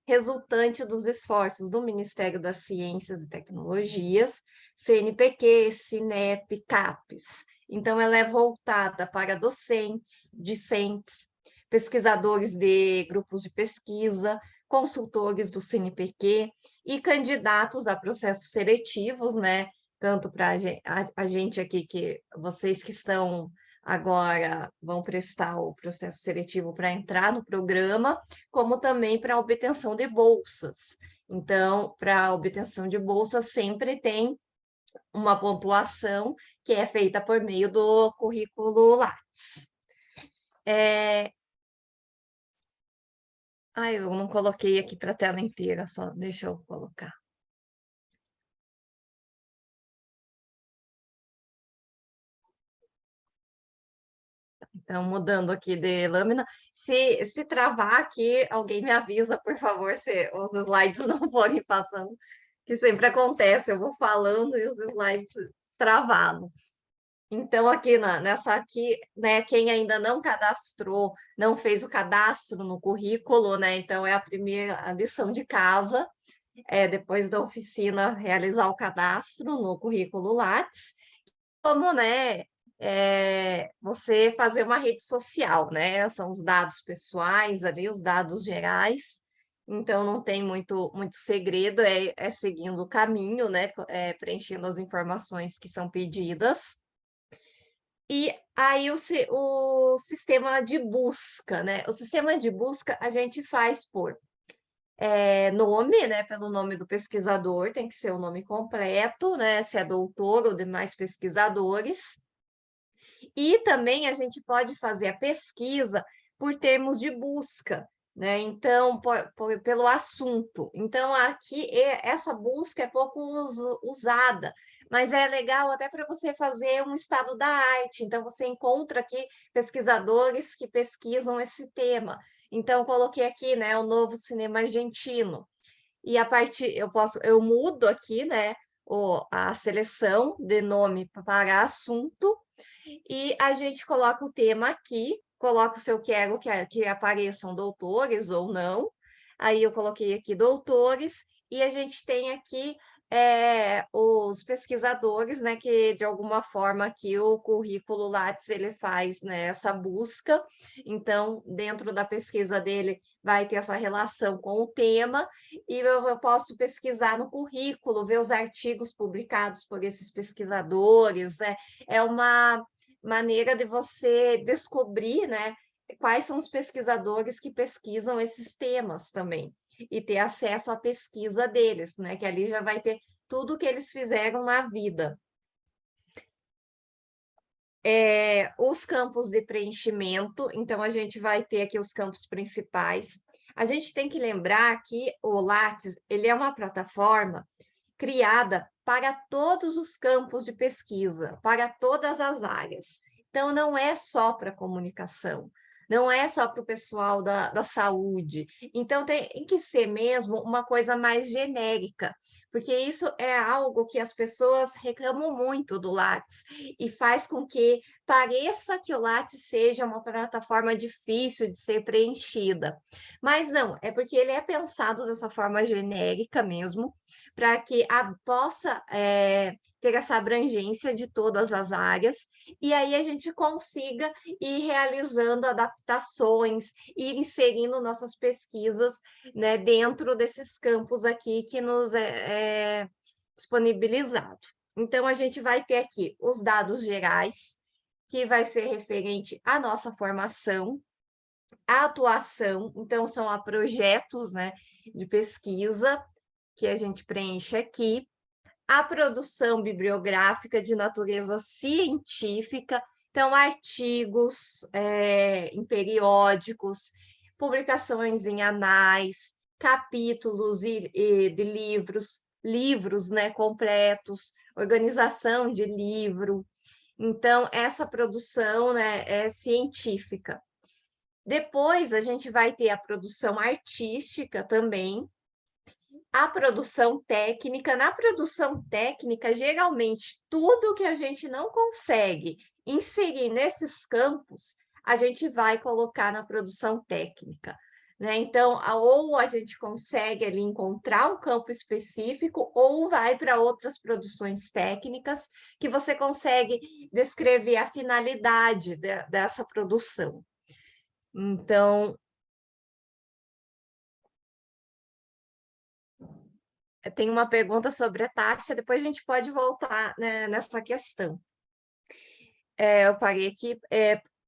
resultante dos esforços do Ministério das Ciências e Tecnologias, CNPq, Cinep, CAPES. Então, ela é voltada para docentes, discentes, pesquisadores de grupos de pesquisa, consultores do CNPq e candidatos a processos seletivos, né? Tanto para a gente aqui, que vocês que estão agora vão prestar o processo seletivo para entrar no programa, como também para a obtenção de bolsas. Então, para a obtenção de bolsas, sempre tem uma pontuação que é feita por meio do currículo Lattes. Eu não coloquei aqui para a tela inteira, só deixa eu colocar. Então, mudando aqui de lâmina. Se travar aqui, alguém me avisa, por favor, se os slides não forem passando, que sempre acontece, eu vou falando e os slides travando. Então, aqui nessa aqui, né, quem ainda não cadastrou, não fez o cadastro no currículo, né? Então, é a primeira lição de casa, depois da oficina, realizar o cadastro no currículo Lattes. Como, né, você fazer uma rede social, né? São os dados pessoais ali, os dados gerais. Então, não tem muito segredo, é seguindo o caminho, né? Preenchendo as informações que são pedidas. E aí o sistema de busca, né? O sistema de busca a gente faz por nome, né? Pelo nome do pesquisador, tem que ser o nome completo, né? Se é doutor ou demais pesquisadores. E também a gente pode fazer a pesquisa por termos de busca, né? Então, pelo assunto. Então, aqui essa busca é pouco usada, mas é legal até para você fazer um estado da arte. Então, você encontra aqui pesquisadores que pesquisam esse tema. Então, eu coloquei aqui, né, o novo cinema argentino. E a partir, eu mudo aqui, né, a seleção de nome para assunto, e a gente coloca o tema aqui, coloca o seu quero que apareçam doutores ou não. Aí eu coloquei aqui doutores, e a gente tem aqui os pesquisadores, né, que de alguma forma aqui o currículo Lattes ele faz, né, essa busca. Então, dentro da pesquisa dele vai ter essa relação com o tema, e eu posso pesquisar no currículo, ver os artigos publicados por esses pesquisadores, né? É uma maneira de você descobrir, né, quais são os pesquisadores que pesquisam esses temas também, e ter acesso à pesquisa deles, né, que ali já vai ter tudo o que eles fizeram na vida. Os campos de preenchimento, então a gente vai ter aqui os campos principais. A gente tem que lembrar que o Lattes, ele é uma plataforma criada para todos os campos de pesquisa, para todas as áreas. Então, não é só para comunicação, não é só para o pessoal da saúde. Então, tem que ser mesmo uma coisa mais genérica, porque isso é algo que as pessoas reclamam muito do Lattes e faz com que pareça que o Lattes seja uma plataforma difícil de ser preenchida. Mas não, é porque ele é pensado dessa forma genérica mesmo, para que possa ter essa abrangência de todas as áreas, e aí a gente consiga ir realizando adaptações, ir inserindo nossas pesquisas, né, dentro desses campos aqui que nos é disponibilizado. Então, a gente vai ter aqui os dados gerais, que vai ser referente à nossa formação, à atuação, então são a projetos, né, de pesquisa, que a gente preenche aqui, a produção bibliográfica de natureza científica, então, artigos em periódicos, publicações em anais, capítulos de livros, né, completos, organização de livro. Então, essa produção, né, é científica. Depois, a gente vai ter a produção artística também, a produção técnica. Na produção técnica, geralmente, tudo que a gente não consegue inserir nesses campos, a gente vai colocar na produção técnica, né? Então, ou a gente consegue ali encontrar um campo específico, ou vai para outras produções técnicas que você consegue descrever a finalidade dessa produção. Então, tem uma pergunta sobre a taxa, depois a gente pode voltar, né, nessa questão. Eu parei aqui,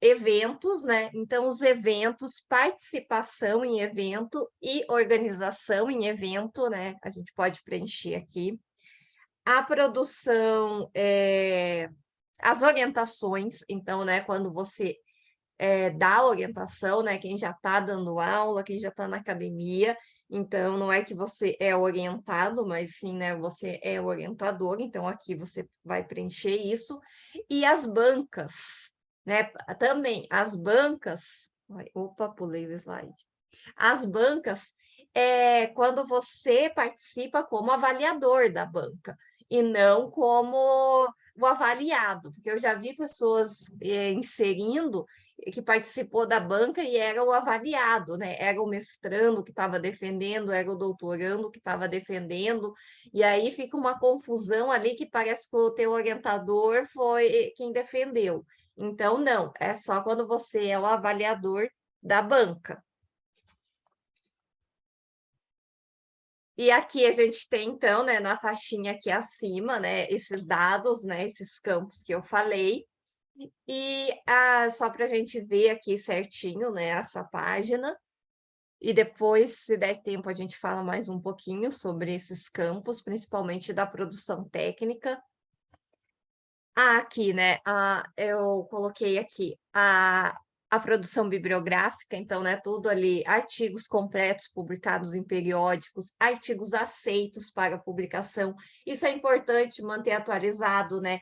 eventos, né? Então, os eventos, participação em evento e organização em evento, né? A gente pode preencher aqui. A produção, as orientações, então, né, quando você dá orientação, né? Quem já está dando aula, quem já está na academia. Então, não é que você é orientado, mas sim, né? Você é orientador. Então, aqui você vai preencher isso. E as bancas, né? Também, as bancas... Opa, pulei o slide. As bancas é quando você participa como avaliador da banca e não como o avaliado, porque eu já vi pessoas inserindo que participou da banca e era o avaliado, né? Era o mestrando que estava defendendo, era o doutorando que estava defendendo, e aí fica uma confusão ali que parece que o teu orientador foi quem defendeu. Então, não, é só quando você é o avaliador da banca. E aqui a gente tem, então, né, na faixinha aqui acima, né, esses dados, né, esses campos que eu falei. E só para a gente ver aqui certinho, né, essa página. E depois, se der tempo, a gente fala mais um pouquinho sobre esses campos, principalmente da produção técnica. Aqui, né, eu coloquei aqui a produção bibliográfica, então, né, tudo ali, artigos completos publicados em periódicos, artigos aceitos para publicação. Isso é importante manter atualizado, né?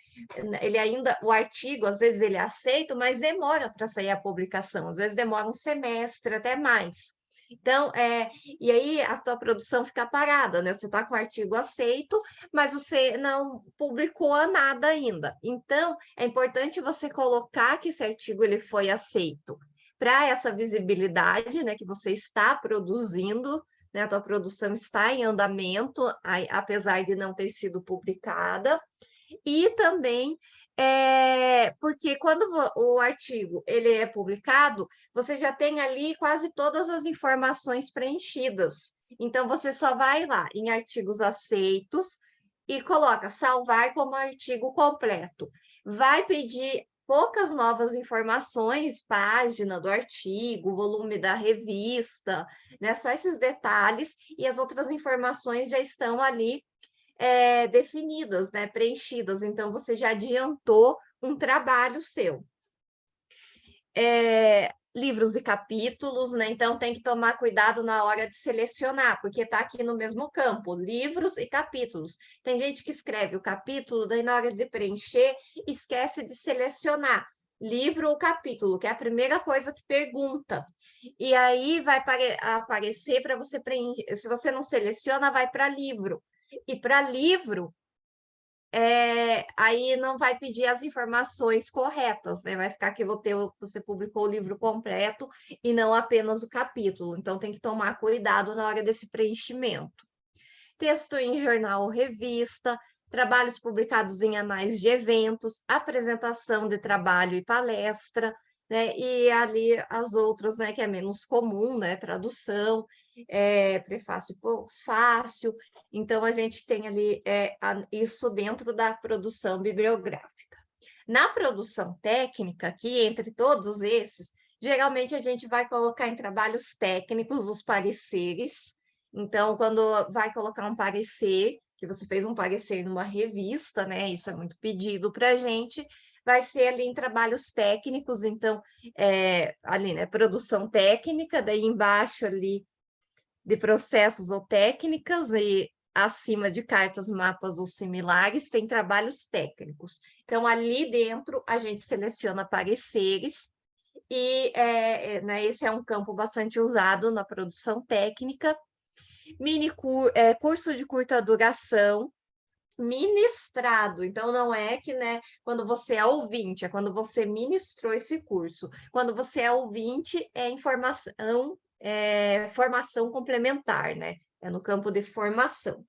Ele ainda, o artigo, às vezes ele é aceito, mas demora para sair a publicação, às vezes demora um semestre, até mais. Então, e aí a tua produção fica parada, né? Você está com o artigo aceito, mas você não publicou nada ainda. Então, é importante você colocar que esse artigo ele foi aceito para essa visibilidade, né, que você está produzindo, né, a tua produção está em andamento, apesar de não ter sido publicada, e também porque quando o artigo ele é publicado, você já tem ali quase todas as informações preenchidas. Então, você só vai lá em artigos aceitos e coloca salvar como artigo completo. Vai pedir poucas novas informações, página do artigo, volume da revista, né? Só esses detalhes, e as outras informações já estão ali definidas, né? Preenchidas. Então, você já adiantou um trabalho seu. Livros e capítulos, né? Então tem que tomar cuidado na hora de selecionar, porque está aqui no mesmo campo, livros e capítulos. Tem gente que escreve o capítulo, daí na hora de preencher, esquece de selecionar livro ou capítulo, que é a primeira coisa que pergunta. E aí vai aparecer para você preencher. Se você não seleciona, vai para livro. E para livro, aí não vai pedir as informações corretas, né? Vai ficar que você publicou o livro completo e não apenas o capítulo. Então, tem que tomar cuidado na hora desse preenchimento. Texto em jornal ou revista, trabalhos publicados em anais de eventos, apresentação de trabalho e palestra, né? E ali as outras, né, que é menos comum, né? Tradução, prefácio e pós-fácil. Então, a gente tem ali isso dentro da produção bibliográfica. Na produção técnica, aqui, entre todos esses, geralmente a gente vai colocar em trabalhos técnicos os pareceres. Então, quando vai colocar um parecer, que você fez um parecer numa revista, né? Isso é muito pedido para a gente, vai ser ali em trabalhos técnicos, então, ali, né? Produção técnica, daí embaixo ali de processos ou técnicas, e acima de cartas, mapas ou similares, tem trabalhos técnicos. Então, ali dentro, a gente seleciona pareceres, e né, esse é um campo bastante usado na produção técnica. Curso de curta duração, ministrado. Então, não é que, né, quando você é ouvinte, é quando você ministrou esse curso. Quando você é ouvinte, é informação, formação complementar, né? É no campo de formação.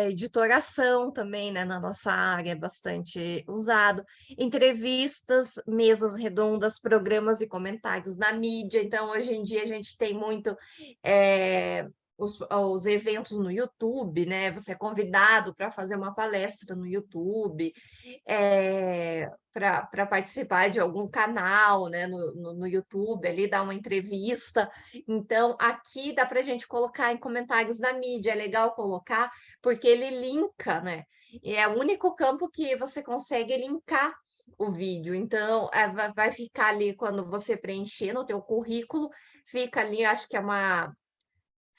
Editoração também, né, na nossa área é bastante usado. Entrevistas, mesas redondas, programas e comentários na mídia. Então, hoje em dia, a gente tem muito os eventos no YouTube, né? Você é convidado para fazer uma palestra no YouTube, para participar de algum canal, né, no YouTube, ali, dar uma entrevista. Então, aqui dá para a gente colocar em comentários da mídia, é legal colocar, porque ele linka, né? E é o único campo que você consegue linkar o vídeo. Então, vai ficar ali quando você preencher no teu currículo, fica ali, acho que é uma.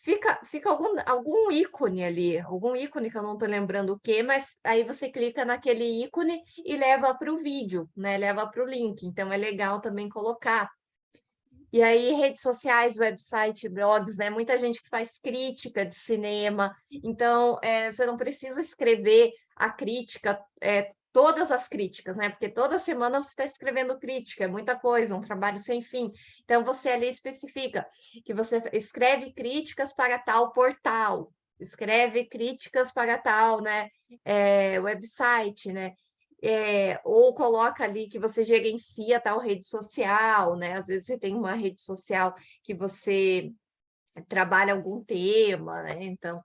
Fica algum ícone ali, algum ícone que eu não estou lembrando o que, mas aí você clica naquele ícone e leva para o vídeo, né? Leva para o link. Então, é legal também colocar. E aí, redes sociais, website, blogs, né? Muita gente que faz crítica de cinema. Então, você não precisa escrever a crítica, todas as críticas, né? Porque toda semana você está escrevendo crítica, é muita coisa, um trabalho sem fim. Então, você ali especifica que você escreve críticas para tal portal, escreve críticas para tal, né? Website, né? Ou coloca ali que você gerencia tal rede social, né? Às vezes você tem uma rede social que você trabalha algum tema, né? Então,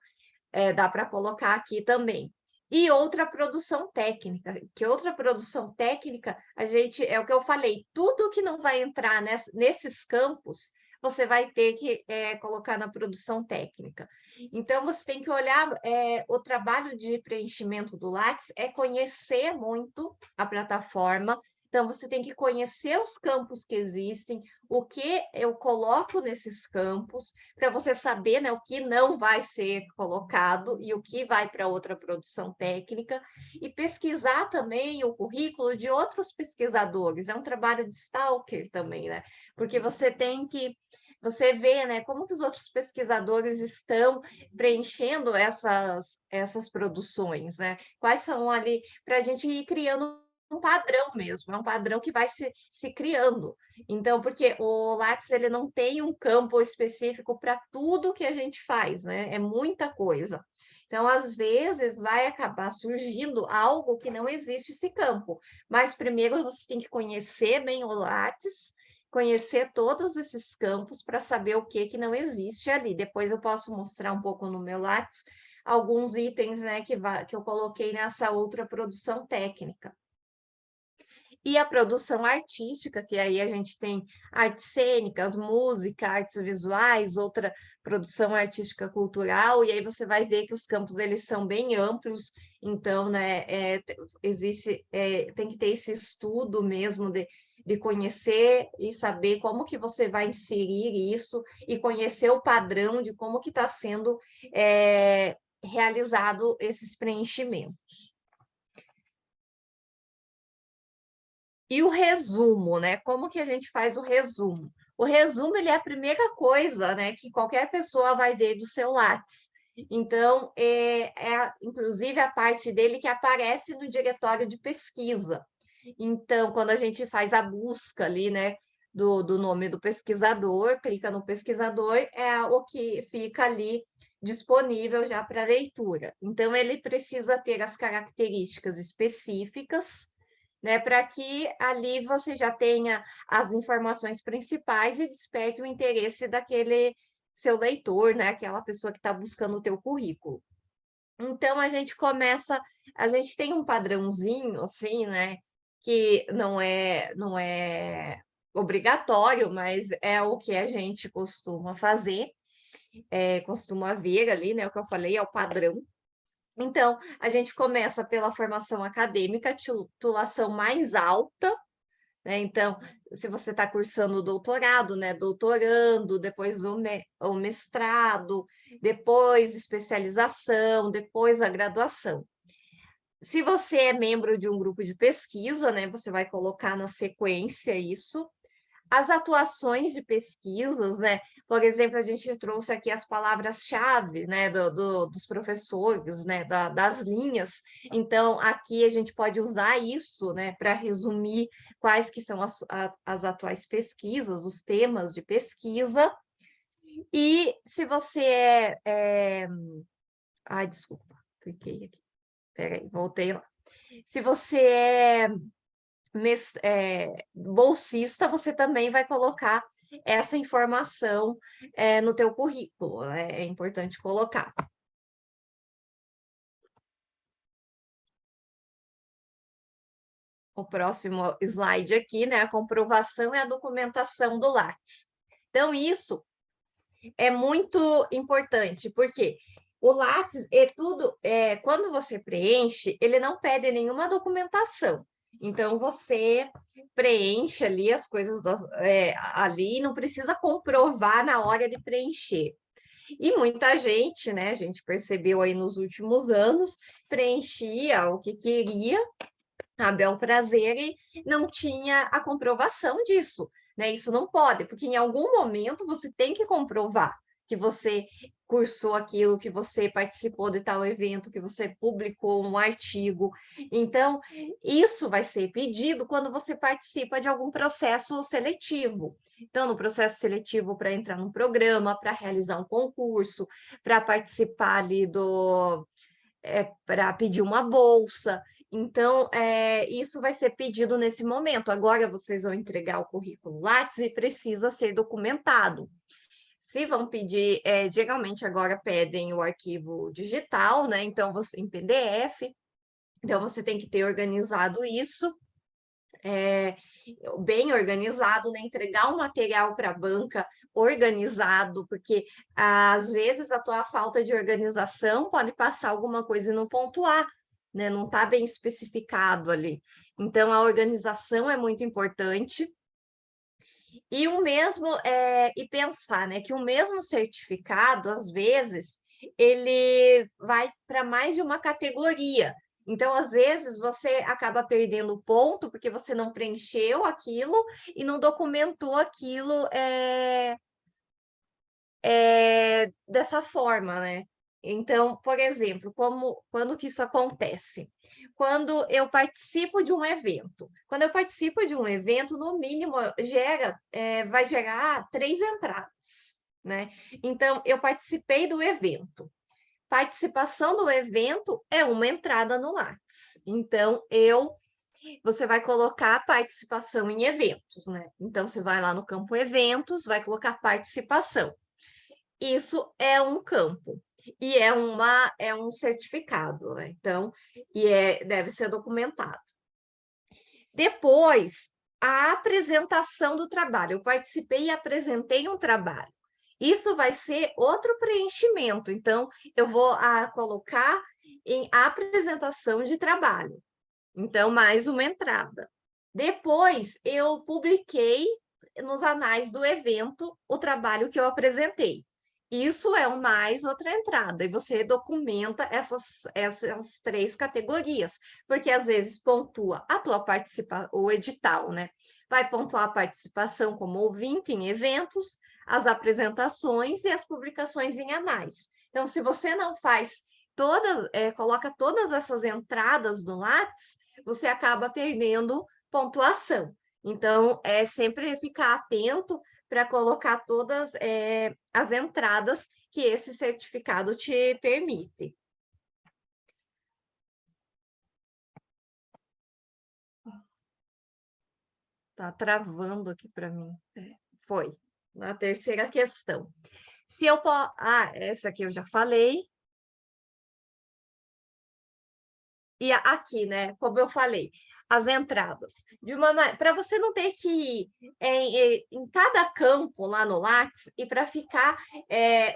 dá para colocar aqui também. E outra produção técnica, que outra produção técnica, a gente, é o que eu falei, tudo que não vai entrar nesses campos, você vai ter que colocar na produção técnica. Então, você tem que olhar, o trabalho de preenchimento do Lattes é conhecer muito a plataforma. Então, você tem que conhecer os campos que existem, o que eu coloco nesses campos, para você saber, né, o que não vai ser colocado e o que vai para outra produção técnica, e pesquisar também o currículo de outros pesquisadores. É um trabalho de stalker também, né? Porque você vê, né, como que os outros pesquisadores estão preenchendo essas produções, né? Quais são ali, para a gente ir criando um padrão mesmo, é um padrão que vai se criando. Então, porque o Lattes ele não tem um campo específico para tudo que a gente faz, né? É muita coisa. Então, às vezes, vai acabar surgindo algo que não existe esse campo. Mas primeiro você tem que conhecer bem o Lattes, conhecer todos esses campos para saber o que não existe ali. Depois eu posso mostrar um pouco no meu Lattes alguns itens, né, que eu coloquei nessa outra produção técnica. E a produção artística, que aí a gente tem artes cênicas, música, artes visuais, outra produção artística cultural, e aí você vai ver que os campos eles são bem amplos, então, né, tem que ter esse estudo mesmo de conhecer e saber como que você vai inserir isso e conhecer o padrão de como que está sendo realizado esses preenchimentos. E o resumo, né? Como que a gente faz o resumo? O resumo ele é a primeira coisa, né, que qualquer pessoa vai ver do seu Lattes. Então, inclusive a parte dele que aparece no diretório de pesquisa. Então, quando a gente faz a busca ali, né, do nome do pesquisador, clica no pesquisador, é o que fica ali disponível já para leitura. Então, ele precisa ter as características específicas, né, para que ali você já tenha as informações principais e desperte o interesse daquele seu leitor, né, aquela pessoa que está buscando o teu currículo. Então, a gente tem um padrãozinho, assim, né, que não é obrigatório, mas é o que a gente costuma fazer, costuma ver ali, né, o que eu falei, é o padrão. Então, a gente começa pela formação acadêmica, titulação mais alta, né? Então, se você está cursando o doutorado, né? Doutorando, depois o mestrado, depois especialização, depois a graduação. Se você é membro de um grupo de pesquisa, né? Você vai colocar na sequência isso. As atuações de pesquisas, né? Por exemplo, a gente trouxe aqui as palavras-chave, né, dos professores, né, das linhas. Então, aqui a gente pode usar isso, né, para resumir quais que são as atuais pesquisas, os temas de pesquisa. E se você Ai, desculpa, cliquei aqui. Peraí, voltei lá. Se você bolsista, você também vai colocar essa informação no teu currículo, né? É importante colocar. O próximo slide aqui, né? A comprovação e a documentação do Lattes. Então, isso é muito importante, porque o Lattes é tudo, quando você preenche, ele não pede nenhuma documentação. Então, você preenche ali as coisas ali, não precisa comprovar na hora de preencher. E muita gente, né, a gente percebeu aí nos últimos anos, preenchia o que queria, a bel prazer, e não tinha a comprovação disso, né? Isso não pode, porque em algum momento você tem que comprovar que você cursou aquilo, que você participou de tal evento, que você publicou um artigo. Então, isso vai ser pedido quando você participa de algum processo seletivo. Então, no processo seletivo para entrar num programa, para realizar um concurso, para participar ali para pedir uma bolsa. Então, isso vai ser pedido nesse momento. Agora, vocês vão entregar o currículo Lattes e precisa ser documentado. Se vão pedir, geralmente agora pedem o arquivo digital, né? Então, você em PDF. Então, você tem que ter organizado isso, bem organizado, né? Entregar um material para a banca organizado, porque às vezes a tua falta de organização pode passar alguma coisa e não pontuar, né? Não está bem especificado ali. Então, a organização é muito importante. E o mesmo, e pensar, né, que o mesmo certificado, às vezes, ele vai para mais de uma categoria. Então, às vezes, você acaba perdendo ponto porque você não preencheu aquilo e não documentou aquilo dessa forma, né? Então, por exemplo, quando que isso acontece? Quando eu participo de um evento. Quando eu participo de um evento, no mínimo, vai gerar 3 entradas, né? Então, eu participei do evento. Participação do evento é uma entrada no Lattes. Então, você vai colocar participação em eventos, né? Então, você vai lá no campo eventos, vai colocar participação. Isso é um campo e é um certificado, né? Então, deve ser documentado. Depois, a apresentação do trabalho. Eu participei e apresentei um trabalho. Isso vai ser outro preenchimento. Então, eu vou colocar em apresentação de trabalho. Então, mais uma entrada. Depois, eu publiquei nos anais do evento o trabalho que eu apresentei. Isso é mais outra entrada, e você documenta essas 3 categorias, porque às vezes pontua a tua participação, o edital, né? Vai pontuar a participação como ouvinte em eventos, as apresentações e as publicações em anais. Então, se você não faz coloca todas essas entradas no Lattes, você acaba perdendo pontuação. Então, é sempre ficar atento para colocar todas as entradas que esse certificado te permite. Tá travando aqui para mim. Foi. Na terceira questão. Se eu essa aqui eu já falei. E aqui, né? Como eu falei, as entradas. Para você não ter que ir em cada campo lá no Lattes e para ficar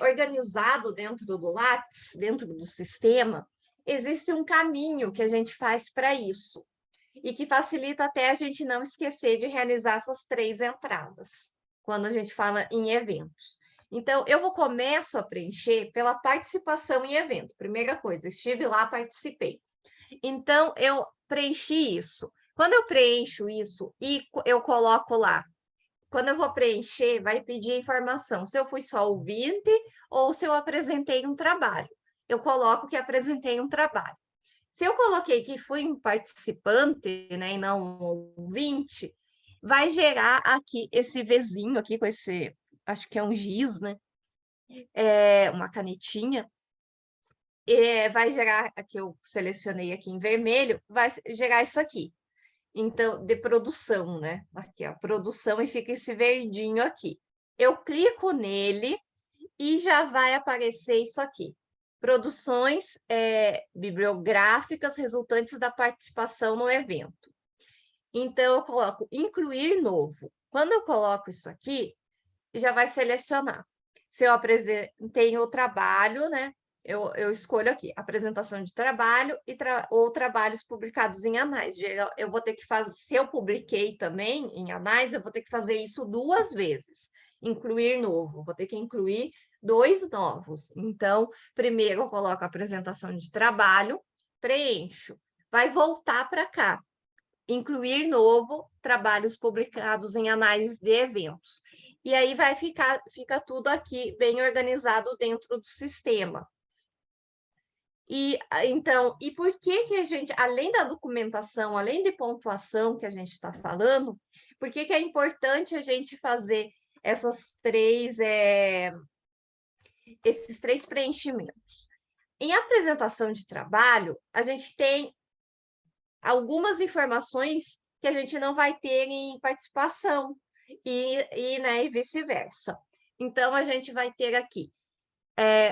organizado dentro do Lattes, dentro do sistema, existe um caminho que a gente faz para isso. e que facilita até a gente não esquecer de realizar essas 3 entradas, quando a gente fala em eventos. Então, começo a preencher pela participação em evento. Primeira coisa, estive lá, participei. Então, eu preenchi isso. Quando eu preencho isso e eu coloco lá, quando eu vou preencher, vai pedir informação se eu fui só ouvinte ou se eu apresentei um trabalho. Eu coloco que apresentei um trabalho. Se eu coloquei que fui um participante, né, e não um ouvinte, vai gerar aqui esse Vzinho aqui com esse, acho que é um giz, né? É uma canetinha. Vai gerar, que eu selecionei aqui em vermelho, vai gerar isso aqui. Então, de produção, né? Aqui, ó, produção, e fica esse verdinho aqui. Eu clico nele e já vai aparecer isso aqui. Produções bibliográficas resultantes da participação no evento. Então, eu coloco incluir novo. Quando eu coloco isso aqui, já vai selecionar. Se eu apresentei o trabalho, né? Eu escolho aqui, apresentação de trabalho ou trabalhos publicados em anais. Eu vou ter que fazer, se eu publiquei também em anais, eu vou ter que fazer isso 2 vezes. Incluir novo, vou ter que incluir 2 novos. Então, primeiro eu coloco a apresentação de trabalho, preencho. Vai voltar para cá. Incluir novo, trabalhos publicados em análise de eventos. E aí fica tudo aqui bem organizado dentro do sistema. Então, e por que a gente, além da documentação, além de pontuação que a gente está falando, por que é importante a gente fazer esses 3 preenchimentos? Em apresentação de trabalho, a gente tem algumas informações que a gente não vai ter em participação né, e vice-versa. Então, a gente vai ter aqui,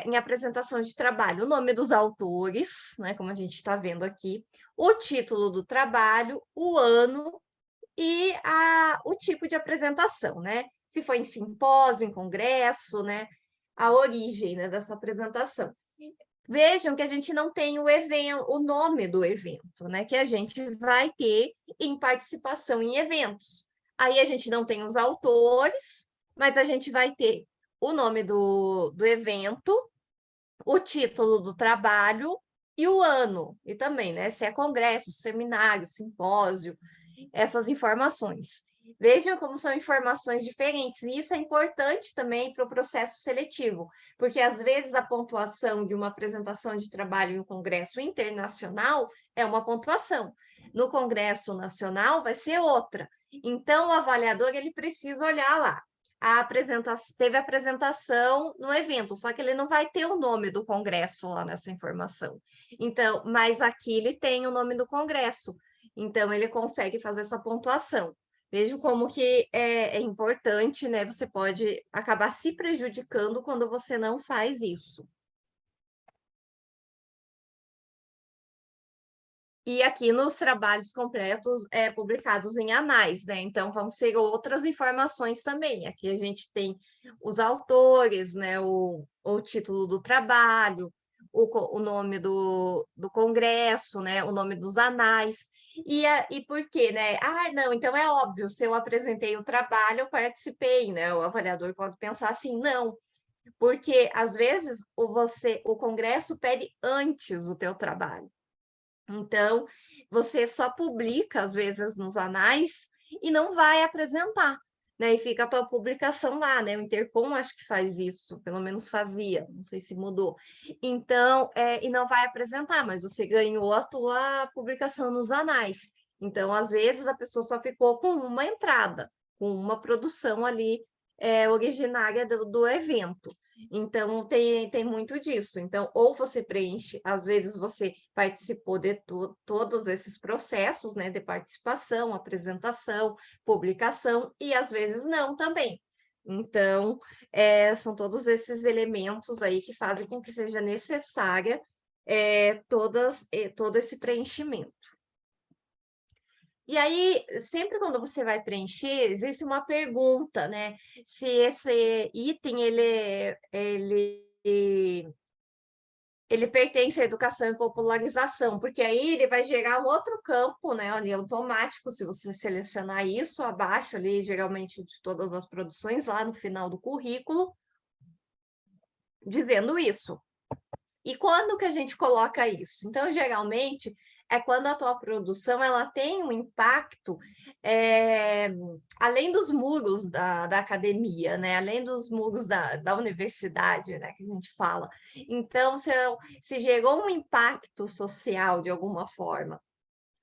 em apresentação de trabalho, o nome dos autores, né, como a gente está vendo aqui, o título do trabalho, o ano e o tipo de apresentação, né? Se foi em simpósio, em congresso, né? A origem, né, dessa apresentação. Vejam que a gente não tem o nome do evento, né? Que a gente vai ter em participação em eventos. Aí a gente não tem os autores, mas a gente vai ter o nome do evento, o título do trabalho e o ano. E também, né? Se é congresso, seminário, simpósio, essas informações. Vejam como são informações diferentes, e isso é importante também para o processo seletivo, porque às vezes a pontuação de uma apresentação de trabalho em um congresso internacional é uma pontuação, no congresso nacional vai ser outra. Então, o avaliador ele precisa olhar lá. Teve apresentação no evento, só que ele não vai ter o nome do congresso lá nessa informação. Então, mas aqui ele tem o nome do congresso. Então, ele consegue fazer essa pontuação. Vejo como que é importante, né? Você pode acabar se prejudicando quando você não faz isso. E aqui nos trabalhos completos publicados em anais, né? Então, vão ser outras informações também. Aqui a gente tem os autores, né? O título do trabalho, o nome do congresso, né? O nome dos anais. E por quê, né? Ah, não, então é óbvio, se eu apresentei o trabalho, eu participei, né? O avaliador pode pensar assim, não, porque às vezes o congresso pede antes o teu trabalho. Então, você só publica, às vezes, nos anais e não vai apresentar, né? E fica a tua publicação lá, né? O Intercom acho que faz isso, pelo menos fazia, não sei se mudou. Então, e não vai apresentar, mas você ganhou a tua publicação nos anais. Então, às vezes, a pessoa só ficou com uma entrada, com uma produção ali originária do evento. Então, tem muito disso. Então, ou você preenche, às vezes você participou de todos esses processos, né, de participação, apresentação, publicação, e às vezes não também. Então, são todos esses elementos aí que fazem com que seja necessária todo esse preenchimento. E aí, sempre quando você vai preencher, existe uma pergunta, né? Se esse item ele ele pertence à educação e popularização, porque aí ele vai gerar um outro campo, né, ali automático, se você selecionar isso abaixo ali, geralmente de todas as produções, lá no final do currículo, dizendo isso. E quando que a gente coloca isso? Então, geralmente, é quando a tua produção ela tem um impacto além dos muros da academia, né? Além dos muros da universidade, né? Que a gente fala. Então, se gerou um impacto social de alguma forma,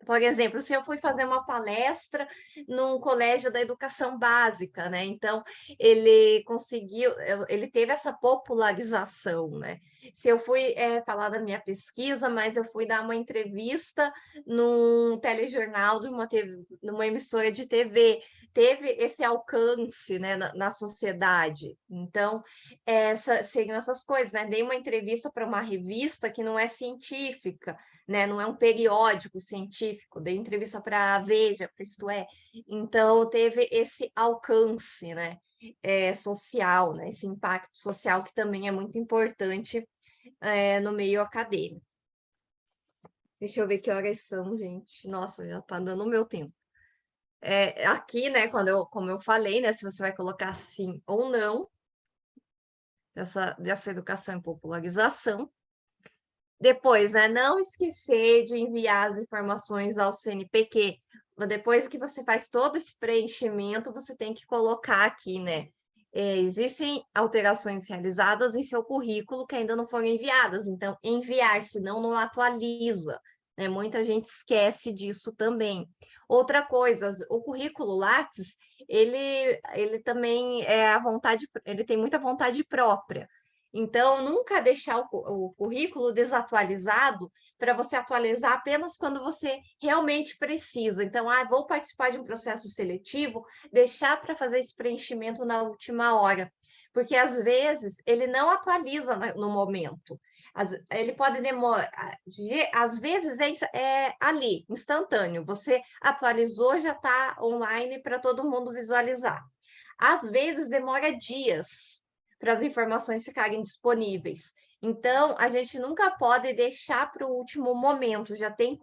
por exemplo, se eu fui fazer uma palestra num colégio da educação básica, né? Então, ele conseguiu, ele teve essa popularização, né? Se eu fui falar da minha pesquisa, mas eu fui dar uma entrevista num telejornal de numa emissora de TV, teve esse alcance, né, na sociedade. Então, seriam essas coisas, né? Dei uma entrevista para uma revista que não é científica, né? Não é um periódico científico, dei entrevista para a Veja, para Isto É. Então, teve esse alcance, né? Social, né? Esse impacto social que também é muito importante no meio acadêmico. Deixa eu ver que horas são, gente. Nossa, já está dando o meu tempo. Aqui, né, como eu falei, né, se você vai colocar sim ou não, dessa educação e popularização. Depois, né, não esquecer de enviar as informações ao CNPq. Depois que você faz todo esse preenchimento, você tem que colocar aqui, né? Existem alterações realizadas em seu currículo que ainda não foram enviadas, então enviar, senão não atualiza, né? Muita gente esquece disso também. Outra coisa, o currículo Lattes, ele também ele tem muita vontade própria. Então, nunca deixar o currículo desatualizado para você atualizar apenas quando você realmente precisa. Então, vou participar de um processo seletivo, deixar para fazer esse preenchimento na última hora. Porque, às vezes, ele não atualiza no momento. Ele pode demorar. Às vezes, é ali, instantâneo. Você atualizou, já está online para todo mundo visualizar. Às vezes, demora dias para as informações ficarem disponíveis. Então, a gente nunca pode deixar para o último momento, já tem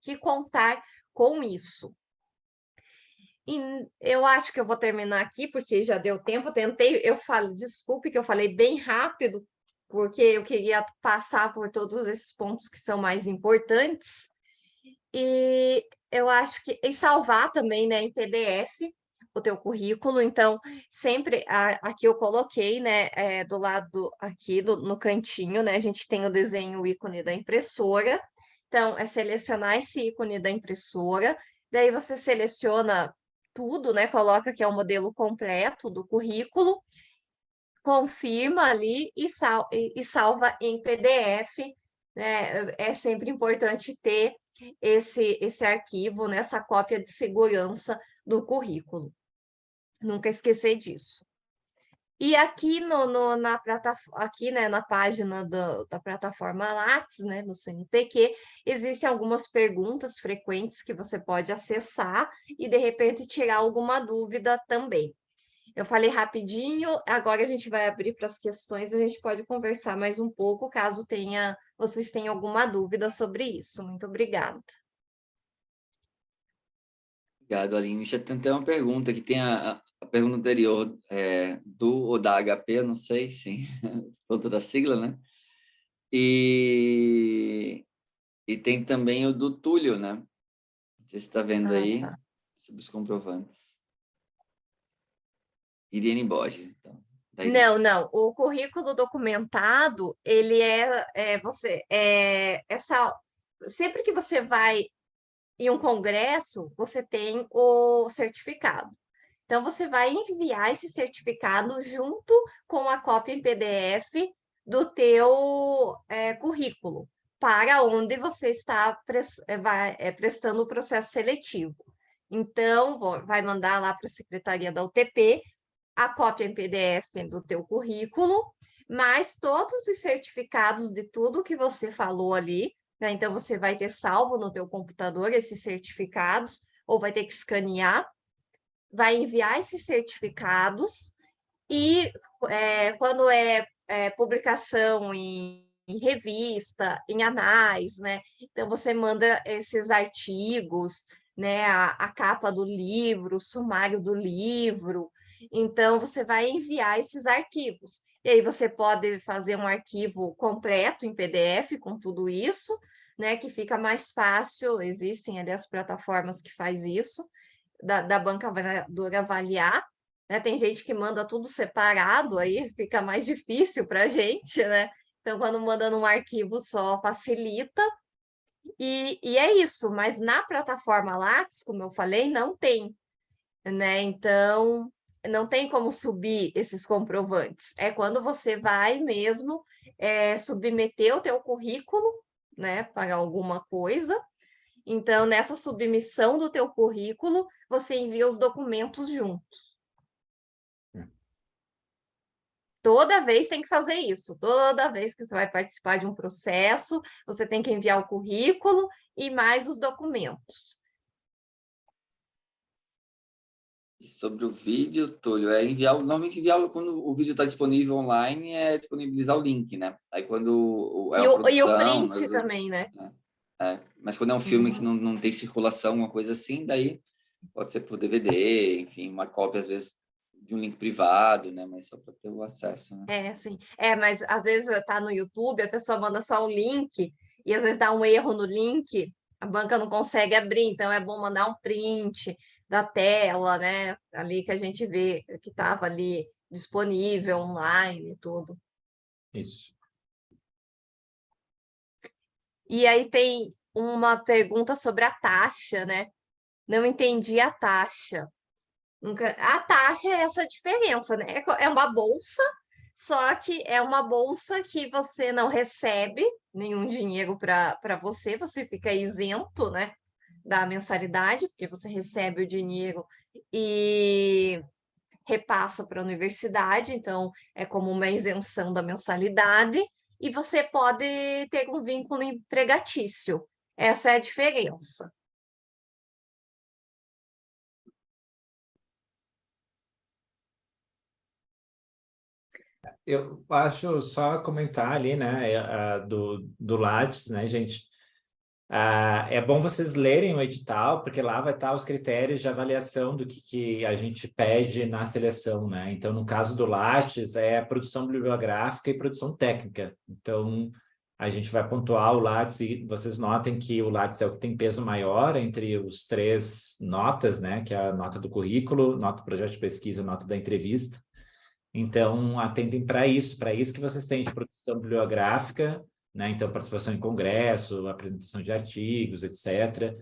que contar com isso. E eu acho que eu vou terminar aqui, porque já deu tempo. Desculpe que eu falei bem rápido, porque eu queria passar por todos esses pontos que são mais importantes. E eu acho que e salvar também, né, em PDF o teu currículo. Então, sempre aqui eu coloquei, né, do lado aqui no cantinho, né, a gente tem o desenho, o ícone da impressora. Então, é selecionar esse ícone da impressora. Daí você seleciona tudo, né, coloca que é o modelo completo do currículo, confirma ali e salva em PDF, né? É sempre importante ter esse arquivo, né? Essa cópia de segurança do currículo. Nunca esquecer disso. E aqui aqui, né, na página da plataforma Lattes, né, do CNPq, existem algumas perguntas frequentes que você pode acessar e, de repente, tirar alguma dúvida também. Eu falei rapidinho, agora a gente vai abrir para as questões, a gente pode conversar mais um pouco, caso vocês tenham alguma dúvida sobre isso. Muito obrigada. Obrigado, Aline. Já tem até uma pergunta, que tem a pergunta anterior do ou da HP, eu não sei, sim, conta da sigla, né? E tem também o do Túlio, né? Não sei se está vendo aí, Tá. sobre os comprovantes. Irene Borges, então. Da Irene. Não, não. O currículo documentado, ele sempre que você vai em um congresso, você tem o certificado. Então, você vai enviar esse certificado junto com a cópia em PDF do teu currículo, para onde você está prestando o processo seletivo. Então, vai mandar lá para a Secretaria da UTP a cópia em PDF do teu currículo, mais todos os certificados de tudo que você falou ali, né? Então, você vai ter salvo no teu computador esses certificados, ou vai ter que escanear, vai enviar esses certificados e quando publicação em em revista, em anais, né? Então, você manda esses artigos, né? A capa do livro, o sumário do livro. Então, você vai enviar esses arquivos. E aí, você pode fazer um arquivo completo em PDF com tudo isso, né? Que fica mais fácil. Existem ali as plataformas que faz isso, da banca avaliadora avaliar. Né? Tem gente que manda tudo separado, aí fica mais difícil para a gente, né? Então, quando manda num arquivo só, facilita. E é isso, mas na plataforma Lattes, como eu falei, não tem, né? Então, não tem como subir esses comprovantes. É quando você vai mesmo submeter o teu currículo, né, para alguma coisa. Então, nessa submissão do teu currículo, você envia os documentos juntos. Toda vez tem que fazer isso. Toda vez que você vai participar de um processo, você tem que enviar o currículo e mais os documentos. E sobre o vídeo, Túlio, normalmente enviar quando o vídeo está disponível online, é disponibilizar o link, né? Aí quando é E uma o produção, às print vezes, também, né? mas quando é um filme que Uhum. não tem circulação, uma coisa assim, daí pode ser por DVD, enfim, uma cópia, às vezes, de um link privado, né? Mas só para ter o acesso, né? Sim. Mas às vezes tá no YouTube, a pessoa manda só o link, e às vezes dá um erro no link, a banca não consegue abrir, então é bom mandar um print da tela, né? Ali que a gente vê que estava ali disponível online e tudo. Isso. E aí tem uma pergunta sobre a taxa, né? Não entendi a taxa. A taxa é essa diferença, né? É uma bolsa, só que é uma bolsa que você não recebe nenhum dinheiro para você fica isento, né, da mensalidade, porque você recebe o dinheiro e repassa para a universidade, então é como uma isenção da mensalidade, e você pode ter um vínculo empregatício. Essa é a diferença. Eu acho só comentar ali, né, do Lattes, né, gente? É bom vocês lerem o edital, porque lá vai estar os critérios de avaliação do que a gente pede na seleção, né? Então, no caso do Lattes, é produção bibliográfica e produção técnica. Então, a gente vai pontuar o Lattes e vocês notem que o Lattes é o que tem peso maior entre os três notas, né? Que é a nota do currículo, nota do projeto de pesquisa, nota da entrevista. Então, atentem para isso que vocês têm de produção bibliográfica, né? Então, participação em congresso, apresentação de artigos, etc.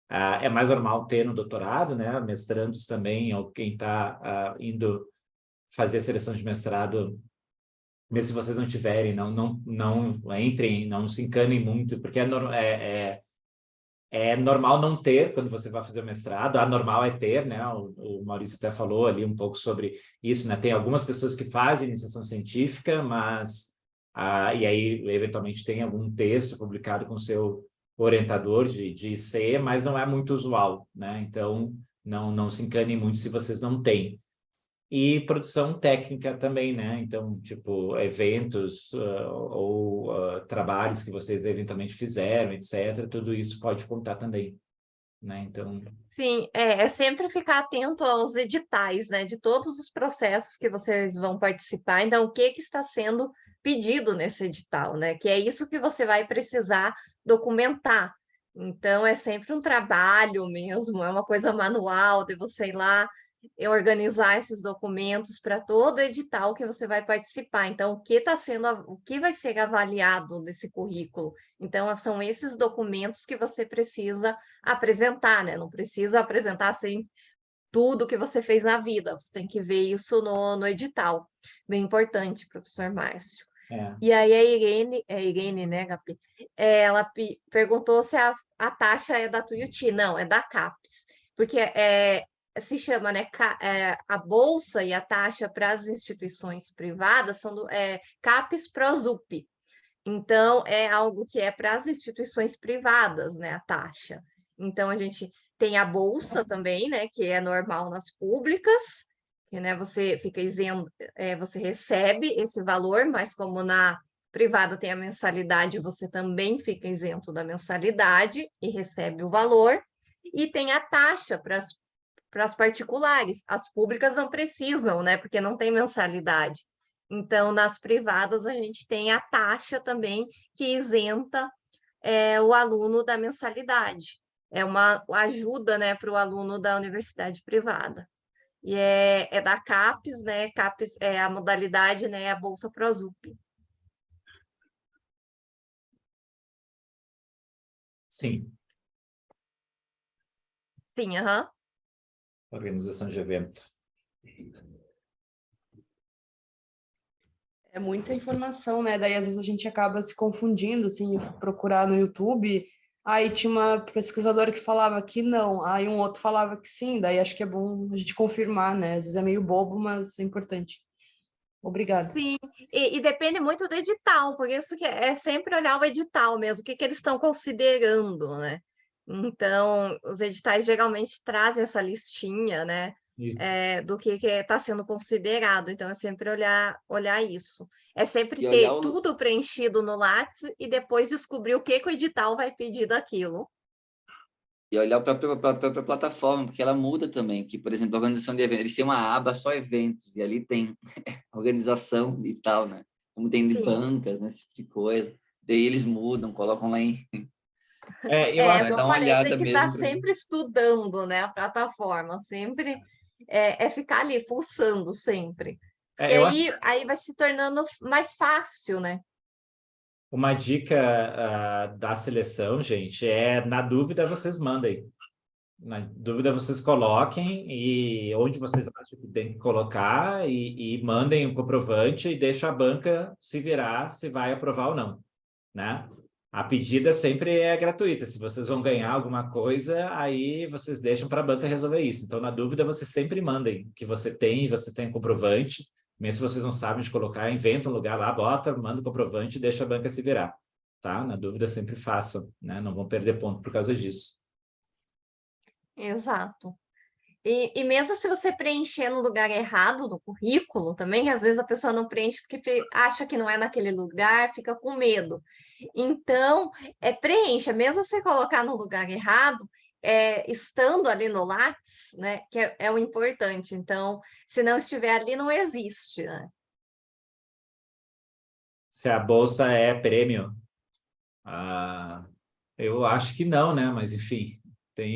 É mais normal ter no doutorado, né? Mestrandos também, ou quem está indo fazer a seleção de mestrado, mesmo se vocês não tiverem, não entrem, não se encanem muito, porque é normal não ter quando você vai fazer o mestrado, anormal é ter, né? O Maurício até falou ali um pouco sobre isso, né? Tem algumas pessoas que fazem iniciação científica, mas e aí eventualmente tem algum texto publicado com seu orientador de IC, mas não é muito usual, né? Então não se encanem muito se vocês não têm. E produção técnica também, né? Então, tipo, eventos ou trabalhos que vocês eventualmente fizeram, etc. Tudo isso pode contar também, né? Então... Sim, é sempre ficar atento aos editais, né, de todos os processos que vocês vão participar. Então, o que está sendo pedido nesse edital, né? Que é isso que você vai precisar documentar. Então, é sempre um trabalho mesmo, é uma coisa manual de você ir lá e organizar esses documentos para todo edital que você vai participar. Então, o que vai ser avaliado nesse currículo? Então, são esses documentos que você precisa apresentar, né? Não precisa apresentar assim tudo que você fez na vida, você tem que ver isso no edital. Bem importante, professor Márcio. É. E aí a Irene, né, Gabi? Ela perguntou se a taxa é da Tuiuti. Não, é da CAPES, porque se chama, né, a bolsa e a taxa para as instituições privadas são CAPES Prosup. Então, é algo que é para as instituições privadas, né, a taxa. Então, a gente tem a bolsa também, né, que é normal nas públicas, que, né, você fica isento, você recebe esse valor, mas como na privada tem a mensalidade, você também fica isento da mensalidade e recebe o valor. E tem a taxa para as particulares. As públicas não precisam, né? Porque não tem mensalidade. Então, nas privadas, a gente tem a taxa também que isenta o aluno da mensalidade. É uma ajuda, né, para o aluno da universidade privada. E é da CAPES, né? CAPES é a modalidade, né? É a Bolsa Prosup. Sim, Sim, aham. organização de evento. É muita informação, né? Daí às vezes a gente acaba se confundindo, assim, eu fui procurar no YouTube, aí tinha uma pesquisadora que falava que não, aí um outro falava que sim, daí acho que é bom a gente confirmar, né? Às vezes é meio bobo, mas é importante. Obrigada. Sim, e depende muito do edital, por isso que é sempre olhar o edital mesmo, o que eles estão considerando, né? Então, os editais geralmente trazem essa listinha, né? Isso. Do que está sendo considerado. Então, é sempre olhar isso. É sempre E olhar ter o, tudo preenchido no Lattes e depois descobrir o que o edital vai pedir daquilo. e olhar a própria plataforma, porque ela muda também. Que, por exemplo, a organização de eventos, eles têm uma aba só eventos, e ali tem organização e tal, né? Como tem de Sim. bancas, né? Esse tipo de coisa. Daí eles mudam, colocam lá em. Eu acho, Como Vai eu dar uma falei, tem olhada que estar mesmo para ver. sempre estudando, né, a plataforma, sempre ficar ali, fuçando sempre. Porque eu acho aí vai se tornando mais fácil, né? uma dica da seleção, gente, na dúvida vocês mandem. Na dúvida vocês coloquem e onde vocês acham que tem que colocar e mandem um comprovante e deixa a banca se virar se vai aprovar ou não, né? A pedida sempre é gratuita. Se vocês vão ganhar alguma coisa, aí vocês deixam para a banca resolver isso. Então, na dúvida, vocês sempre mandem que você tem comprovante. Mesmo se vocês não sabem de colocar, inventa um lugar lá, bota, manda o comprovante e deixa a banca se virar. Tá? Na dúvida, sempre façam, né? Não vão perder ponto por causa disso. Exato. E mesmo se você preencher no lugar errado no currículo também, às vezes a pessoa não preenche porque acha que não é naquele lugar, fica com medo. Então, preencha, mesmo se colocar no lugar errado, estando ali no Lattes, né, que é o importante. Então, se não estiver ali, não existe, né? Se a bolsa é prêmio, ah, eu acho que não, né? Mas, enfim,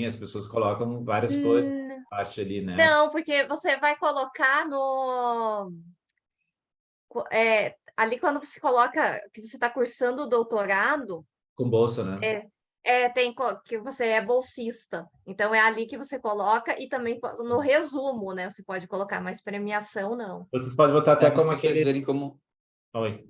as pessoas colocam várias coisas Hum, parte ali, né? Não, porque você vai colocar ali quando você coloca que você está cursando o doutorado. Com bolsa, né? Tem que você é bolsista, então é ali que você coloca e também no resumo, né? Você pode colocar mais premiação, não. Vocês podem botar até É, mas como para vocês aquele. verem como. Oi.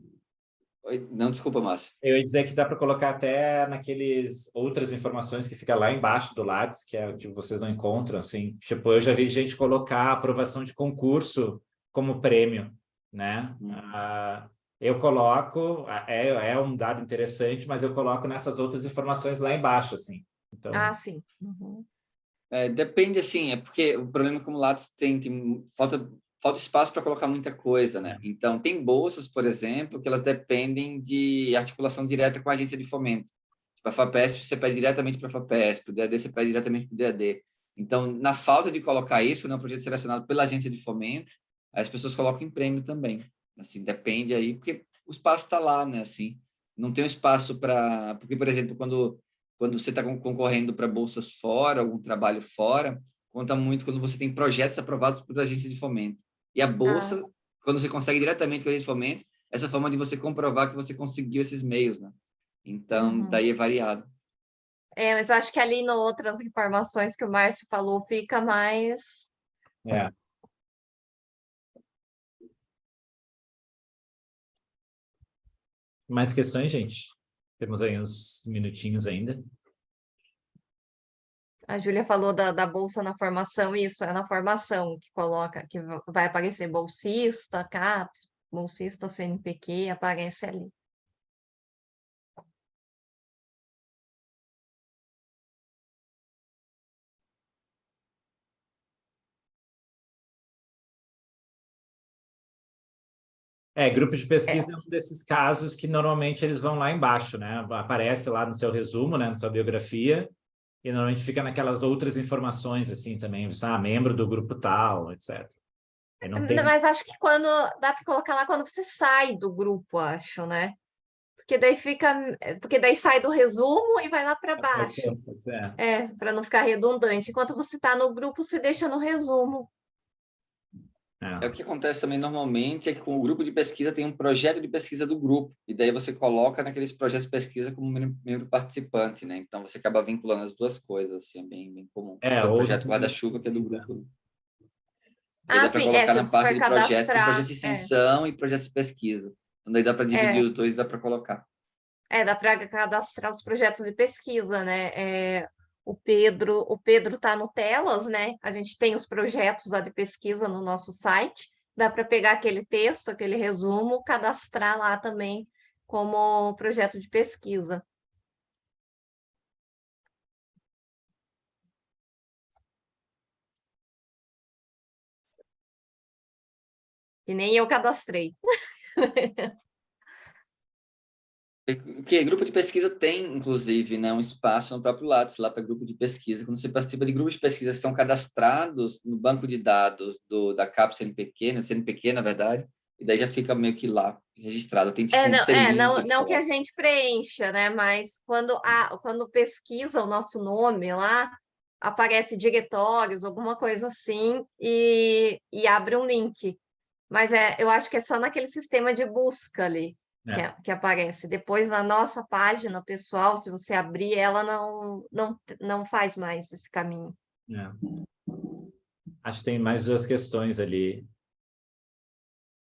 Oi, não, desculpa, Márcio. Eu ia dizer que dá para colocar até naqueles outras informações que fica lá embaixo do Lattes, que é o que vocês não encontram, assim. Tipo, eu já vi gente colocar aprovação de concurso como prêmio, né? Uhum. Eu coloco, é um dado interessante, mas eu coloco nessas outras informações lá embaixo, assim. Então, Ah, sim. Uhum. Depende, assim, é porque o problema é que o Lattes falta espaço para colocar muita coisa, né? Então, tem bolsas, por exemplo, que elas dependem de articulação direta com a agência de fomento. Tipo, a FAPESP, você pede diretamente para a FAPESP, o DAD você pede diretamente para o DAD. Então, na falta de colocar isso, né, um projeto selecionado pela agência de fomento, as pessoas colocam em prêmio também. Assim, depende aí, porque o espaço está lá, né? Assim, não tem um espaço para... Porque, por exemplo, quando você está concorrendo para bolsas fora, algum trabalho fora, conta muito quando você tem projetos aprovados por agência de fomento. E a Ah, bolsa, quando você consegue diretamente com a agência de fomento, essa forma de você comprovar que você conseguiu esses meios, né? Então, uhum. daí é variado. Mas eu acho que ali no outras informações que o Márcio falou fica mais. é. Mais questões, gente? Temos aí uns minutinhos ainda. A Júlia falou da bolsa na formação, isso, é na formação que coloca, que vai aparecer bolsista, CAPES, bolsista CNPq, aparece ali. Grupo de pesquisa é um desses casos que normalmente eles vão lá embaixo, né? Aparece lá no seu resumo, né? Na sua biografia, e normalmente fica naquelas outras informações, assim, também, membro do grupo tal, etc. E não tem... Mas acho que quando dá para colocar lá quando você sai do grupo, acho, né? Porque daí porque daí sai do resumo e vai lá para Pode ser, baixo. pode ser. Para não ficar redundante. Enquanto você está no grupo, você deixa no resumo. O que acontece também normalmente é que com o grupo de pesquisa tem um projeto de pesquisa do grupo, e daí você coloca naqueles projetos de pesquisa como membro participante, né? Então você acaba vinculando as duas coisas, assim, é bem comum. Tem o Ou projeto guarda-chuva, que é do grupo. Daí Ah, dá para sim, colocar se na você parte for de projetos, tem cadastrar, projetos de extensão e projetos de pesquisa. Então daí dá para dividir é, os dois e dá para colocar. dá para cadastrar os projetos de pesquisa, né? O Pedro tá no Telas, né? A gente tem os projetos lá de pesquisa no nosso site. Dá para pegar aquele texto, aquele resumo, cadastrar lá também como projeto de pesquisa. E nem eu cadastrei. Porque grupo de pesquisa tem, inclusive, né, um espaço no próprio Lattes lá para grupo de pesquisa. Quando você participa de grupos de pesquisa que são cadastrados no banco de dados da CAP CNPq, no CNPq, na verdade, e daí já fica meio que lá registrado. Tem tipo um selinho que Não, eles não que a colocam. gente preencha, né? Mas quando pesquisa o nosso nome lá, aparece diretórios, alguma coisa assim, e abre um link. Mas eu acho que é só naquele sistema de busca ali que aparece. Depois, na nossa página pessoal, se você abrir, ela não faz mais esse caminho. Acho que tem mais duas questões ali.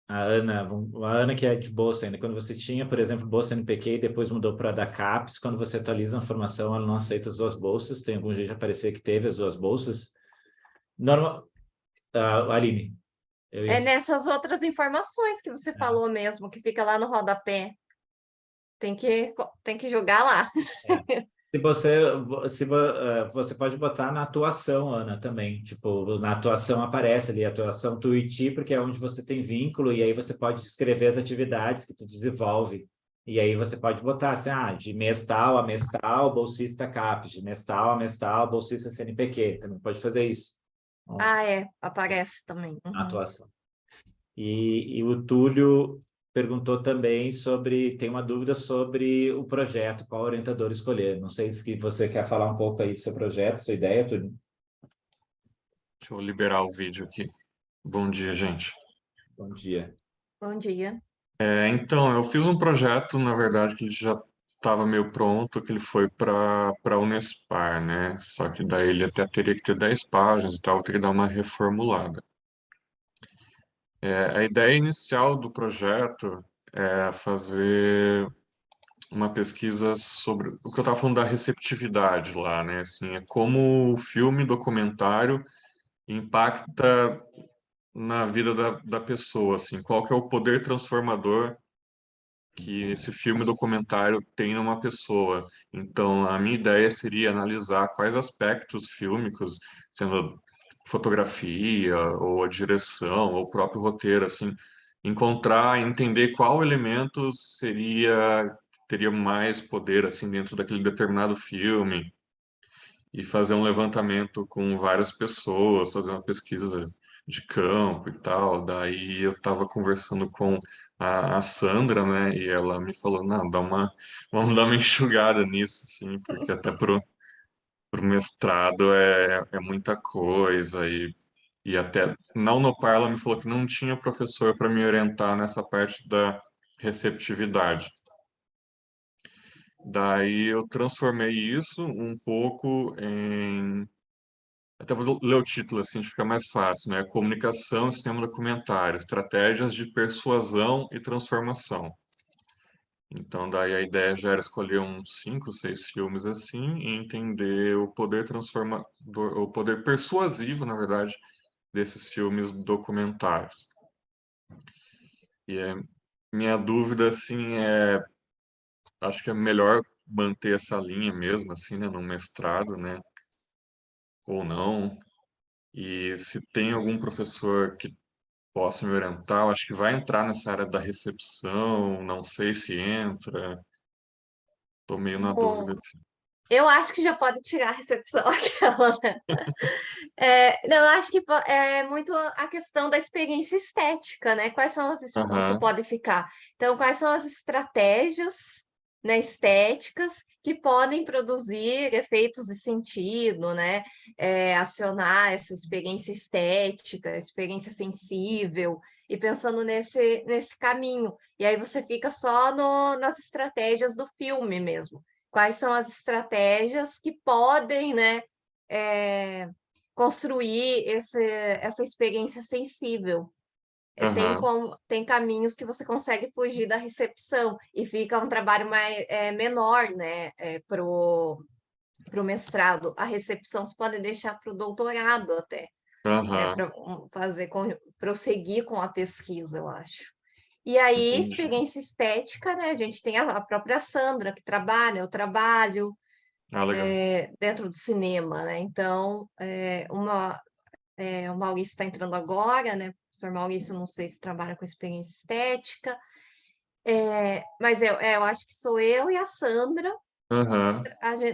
A Ana que é de bolsa ainda, quando você tinha, por exemplo, bolsa NPq e depois mudou para a da CAPES, quando você atualiza a informação, ela não aceita as duas bolsas, tem algum jeito de aparecer que teve as duas bolsas. Normal, Aline, eu ia... É nessas outras informações que você falou mesmo, que fica lá no rodapé. Tem que jogar lá. Se você, você pode botar na atuação, Ana, também. Tipo, na atuação aparece ali, atuação Tuiuti, porque é onde você tem vínculo, e aí você pode escrever as atividades que tu desenvolve. E aí você pode botar assim, de mês tal a mês tal, bolsista CAPES, de mês tal a mês tal, bolsista CNPq. Também pode fazer isso. Aparece também. Na Uhum. atuação. E o Túlio perguntou também tem uma dúvida sobre o projeto, qual orientador escolher. Não sei se você quer falar um pouco aí do seu projeto, sua ideia, Túlio. Deixa eu liberar o vídeo aqui. Bom dia, gente. Bom dia. Bom dia. Então, eu fiz um projeto, na verdade, que ele já estava meio pronto, que ele foi para a Unespar, né? Só que daí ele até teria que ter 10 páginas e tal, eu teria que dar uma reformulada. A ideia inicial do projeto é fazer uma pesquisa sobre o que eu estava falando da receptividade lá, né? Assim, é como o filme documentário impacta na vida da pessoa, assim, qual que é o poder transformador que esse filme documentário tem numa pessoa. Então, a minha ideia seria analisar quais aspectos fílmicos, sendo fotografia, ou a direção, ou o próprio roteiro, assim, encontrar, entender qual elemento teria mais poder, assim, dentro daquele determinado filme, e fazer um levantamento com várias pessoas, fazer uma pesquisa de campo e tal. Daí eu estava conversando com a Sandra, né? E ela me falou, não, vamos dar uma enxugada nisso, assim, porque até pro mestrado é muita coisa e até na Unopar ela me falou que não tinha professor para me orientar nessa parte da receptividade. Daí eu transformei isso um pouco em... Até vou ler o título assim, fica mais fácil, né? Comunicação e Cinema Documentário, Estratégias de Persuasão e Transformação. Então, daí a ideia já era escolher uns 5, 6 filmes assim e entender o poder transformador, o poder persuasivo, na verdade, desses filmes documentários. E minha dúvida, assim, acho que é melhor manter essa linha mesmo, assim, né, no mestrado, né, ou não. E se tem algum professor que possa me orientar. Eu acho que vai entrar nessa área da recepção, não sei se entra. Tô meio na dúvida, Bom, assim. eu acho que já pode tirar a recepção aquela, né? Não, eu acho que é muito a questão da experiência estética, né? Quais são você Aham, pode ficar. Então, quais são as estratégias, né, estéticas que podem produzir efeitos de sentido, né? Acionar essa experiência estética, experiência sensível, e pensando nesse caminho. E aí você fica só nas estratégias do filme mesmo. Quais são as estratégias que podem, né? é, construir essa experiência sensível. aham, Tem caminhos que você consegue fugir da recepção e fica um trabalho menor, né, para o mestrado. A recepção você pode deixar para o doutorado até, aham, para prosseguir com a pesquisa, eu acho. E aí, entendi. experiência estética, né? A gente tem a própria Sandra, que trabalha, eu trabalho Ah, legal. dentro do cinema, né? Então, o Maurício está entrando agora, né? O professor Maurício, não sei se trabalha com experiência estética, mas eu acho que sou eu e a Sandra, Aham,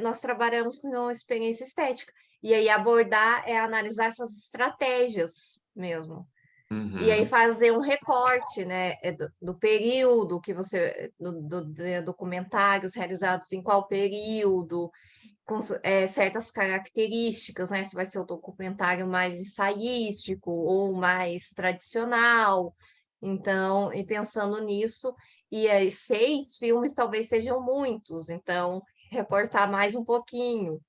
nós trabalhamos com experiência estética. E aí abordar analisar essas estratégias mesmo. E aí uhum, fazer um recorte, né, do período que você, de documentários realizados em qual período, com certas características, né? Se vai ser um documentário mais ensaístico ou mais tradicional. Então, e pensando nisso, e aí 6 filmes talvez sejam muitos, então recortar mais um pouquinho,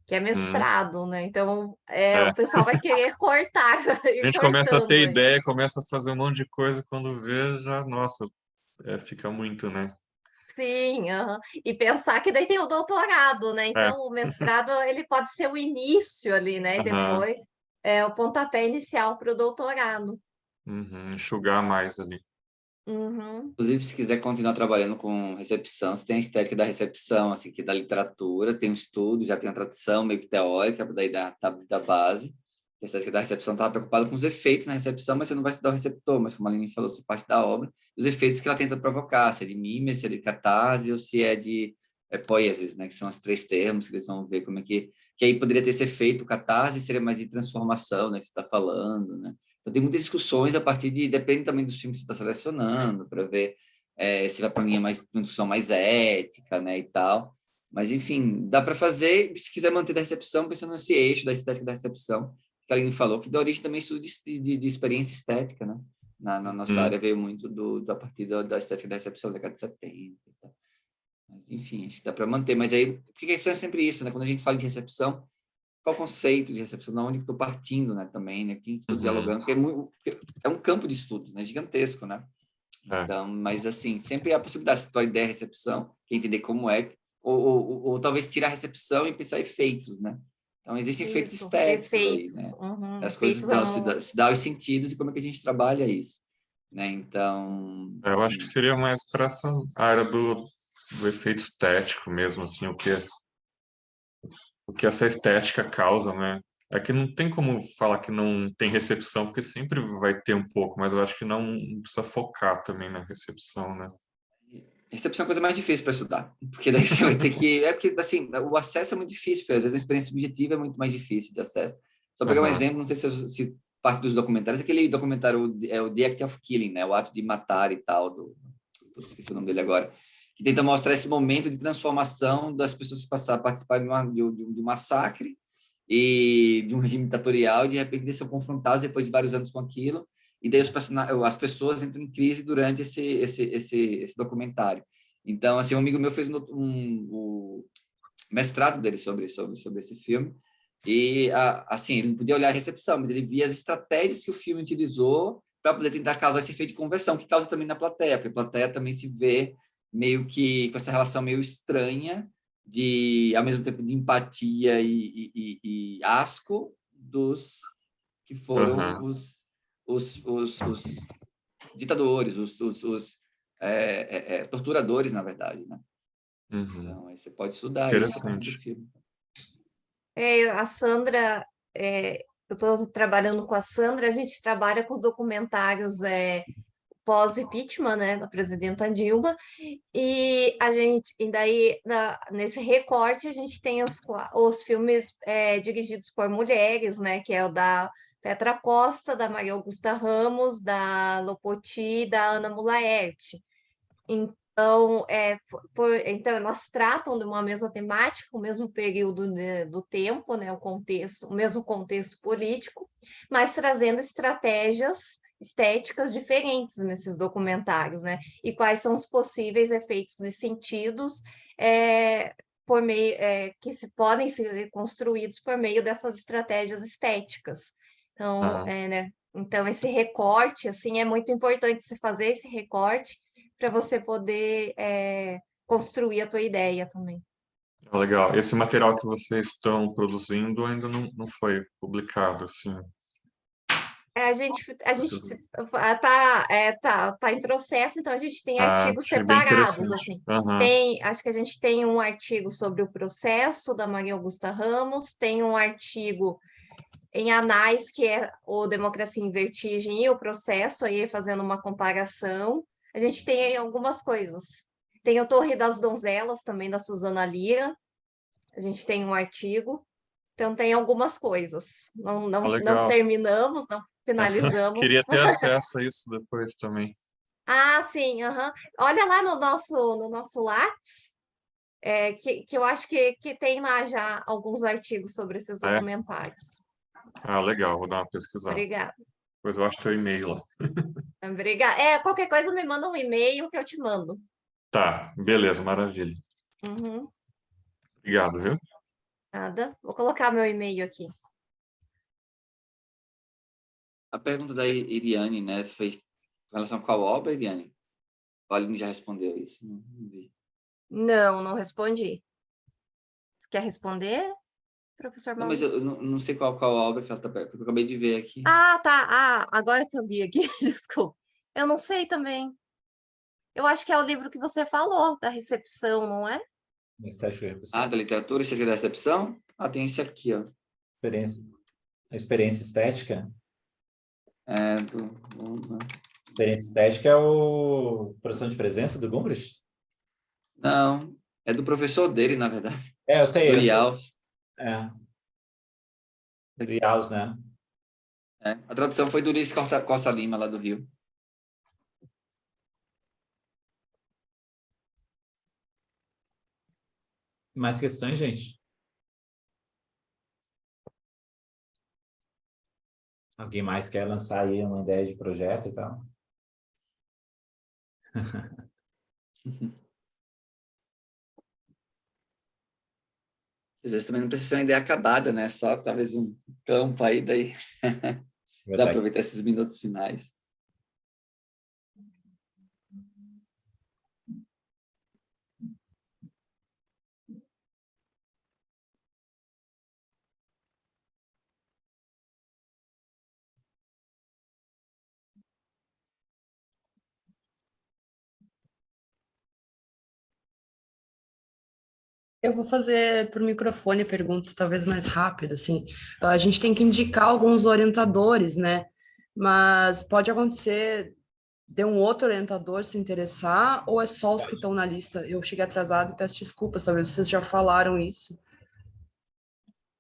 que é uhum. mestrado, né? Então, É. o pessoal vai querer cortar, A ir gente começa a ter cortando aí. ideia, começa a fazer um monte de coisa, quando vê, já, nossa, fica muito, né? Sim, aham. E pensar que daí tem o doutorado, né? É, Então, o mestrado ele pode ser o início ali, né? E aham, depois o pontapé inicial para o doutorado. uhum, enxugar mais ali. Uhum. Inclusive, se quiser continuar trabalhando com recepção, você tem a estética da recepção, assim, que é da literatura, tem um estudo, já tem a tradução meio que teórica, daí da base. A estética da recepção estava preocupada com os efeitos na recepção, mas você não vai estudar o receptor, mas como a Aline falou, você parte da obra, os efeitos que ela tenta provocar, se é de mímesis, se é de catarse ou se é de poiesis, né, que são os 3 termos que eles vão ver como é que aí poderia ter esse efeito, catarse seria mais de transformação, né, que você está falando, né? Então, tem muitas discussões a partir depende também dos filmes que você está selecionando, para ver se vai para uma linha mais, uma discussão mais ética, né, e tal. Mas, enfim, dá para fazer, se quiser manter da recepção, pensando nesse eixo da estética da recepção, que a Aline falou, que da origem também é estudo de experiência estética, né? Na nossa Hum, área veio muito a partir da estética da recepção da década de 70 e tal. Mas, enfim, acho que dá para manter. Mas aí, porque a questão é sempre isso, né? Quando a gente fala de recepção, qual o conceito de recepção, de onde estou partindo, né, também, né, quem estou uhum, dialogando, porque é um campo de estudos, né, gigantesco, né, é, então, mas assim, sempre há a possibilidade, se tua ideia é recepção, quer entender como é, ou talvez tirar a recepção e pensar efeitos, né, então existem efeitos Isso, estéticos aí, efeitos. né, Uhum. as coisas Efeitos se dá os sentidos e como é que a gente trabalha isso, né, então, eu acho que enfim, seria mais para essa área do efeito estético mesmo, assim, o que essa estética causa, né? É que não tem como falar que não tem recepção, porque sempre vai ter um pouco, mas eu acho que não precisa focar também na recepção, né? recepção é a coisa mais difícil para estudar, porque daí você vai ter que. É porque, assim, o acesso é muito difícil, às vezes a experiência subjetiva é muito mais difícil de acesso. Só pegar um Aham, exemplo, não sei se parte dos documentários, aquele documentário é o The Act of Killing, né? O ato de matar e tal, esqueci o nome dele agora, que tenta mostrar esse momento de transformação das pessoas que participarem de um massacre e de um regime ditatorial, e de repente eles são confrontados depois de vários anos com aquilo, e daí as pessoas entram em crise durante esse documentário. Então, assim, um amigo meu fez o mestrado dele sobre esse filme, e, assim, ele não podia olhar a recepção, mas ele via as estratégias que o filme utilizou para poder tentar causar esse efeito de conversão, que causa também na plateia, porque a plateia também se vê meio que com essa relação meio estranha, ao mesmo tempo, de empatia e asco dos que foram aham, os ditadores, os torturadores, na verdade, né? uhum. Então, aí você pode estudar isso a partir do Interessante. filme. A Sandra eu estou trabalhando com a Sandra, a gente trabalha com os documentários pós-impeachment, né, da presidenta Dilma, e a gente, e daí, nesse recorte, a gente tem os filmes dirigidos por mulheres, né, que é o da Petra Costa, da Maria Augusta Ramos, da Lopoti e da Ana Mulaerte. Então, então, elas tratam de uma mesma temática, o mesmo período do tempo, né, o mesmo contexto político, mas trazendo estratégias estéticas diferentes nesses documentários, né? E quais são os possíveis efeitos e sentidos por meio que podem ser construídos por meio dessas estratégias estéticas. Então, né? Então, esse recorte, assim, é muito importante se fazer esse recorte para você poder construir a tua ideia também. Legal. Esse material que vocês estão produzindo ainda não foi publicado, assim. A gente tá em processo, então a gente tem artigos Achei bem separados, interessante. assim. Acho que a gente tem um artigo sobre o processo da Maria Augusta Ramos, tem um artigo em anais, que é o Democracia em Vertigem e o processo, aí fazendo uma comparação. A gente tem algumas coisas. Tem o Torre das Donzelas, também, da Suzana Lira. A gente tem um artigo. Então, tem algumas coisas. Não Legal. terminamos, não finalizamos. Queria ter acesso a isso depois também. Ah, sim. Olha lá no nosso Lattes, que eu acho que tem lá já alguns artigos sobre esses documentários. Legal. Vou dar uma pesquisada. Obrigada. Depois eu acho teu e-mail lá. Obrigada. Qualquer coisa me manda um e-mail que eu te mando. Tá, beleza, maravilha. Obrigado, viu? Nada. Vou colocar meu e-mail aqui. A pergunta da Iriane, né, foi em relação a qual obra, Iriane? O Aline já respondeu isso? Não vi. Não respondi. Você quer responder, professor Não, mas Maurício? eu não sei qual obra que ela está perto, porque eu acabei de ver aqui. Ah, tá. Agora que eu vi aqui, desculpa. Eu não sei também. Eu acho que é o livro que você falou, da recepção, não é? Da literatura, Estética da Recepção? Tem esse aqui, ó. A experiência estética? Né? Experiência estética é o Produção de Presença do Gumbrich? Não, é do professor dele, na verdade. Eu sei. Do Ials. Do Ials, né? A tradução foi do Ulisses Costa Lima, lá do Rio. Mais questões, gente? Alguém mais quer lançar aí uma ideia de projeto e tal? Às vezes também não precisa ser uma ideia acabada, né? Só talvez um campo aí, daí dá pra aproveitar esses minutos finais. Eu vou fazer por microfone a pergunta, talvez mais rápida, assim. A gente tem que indicar alguns orientadores, né? Mas pode acontecer de um outro orientador se interessar, ou é só os que estão na lista? Eu cheguei atrasado e peço desculpas, talvez vocês já falaram isso.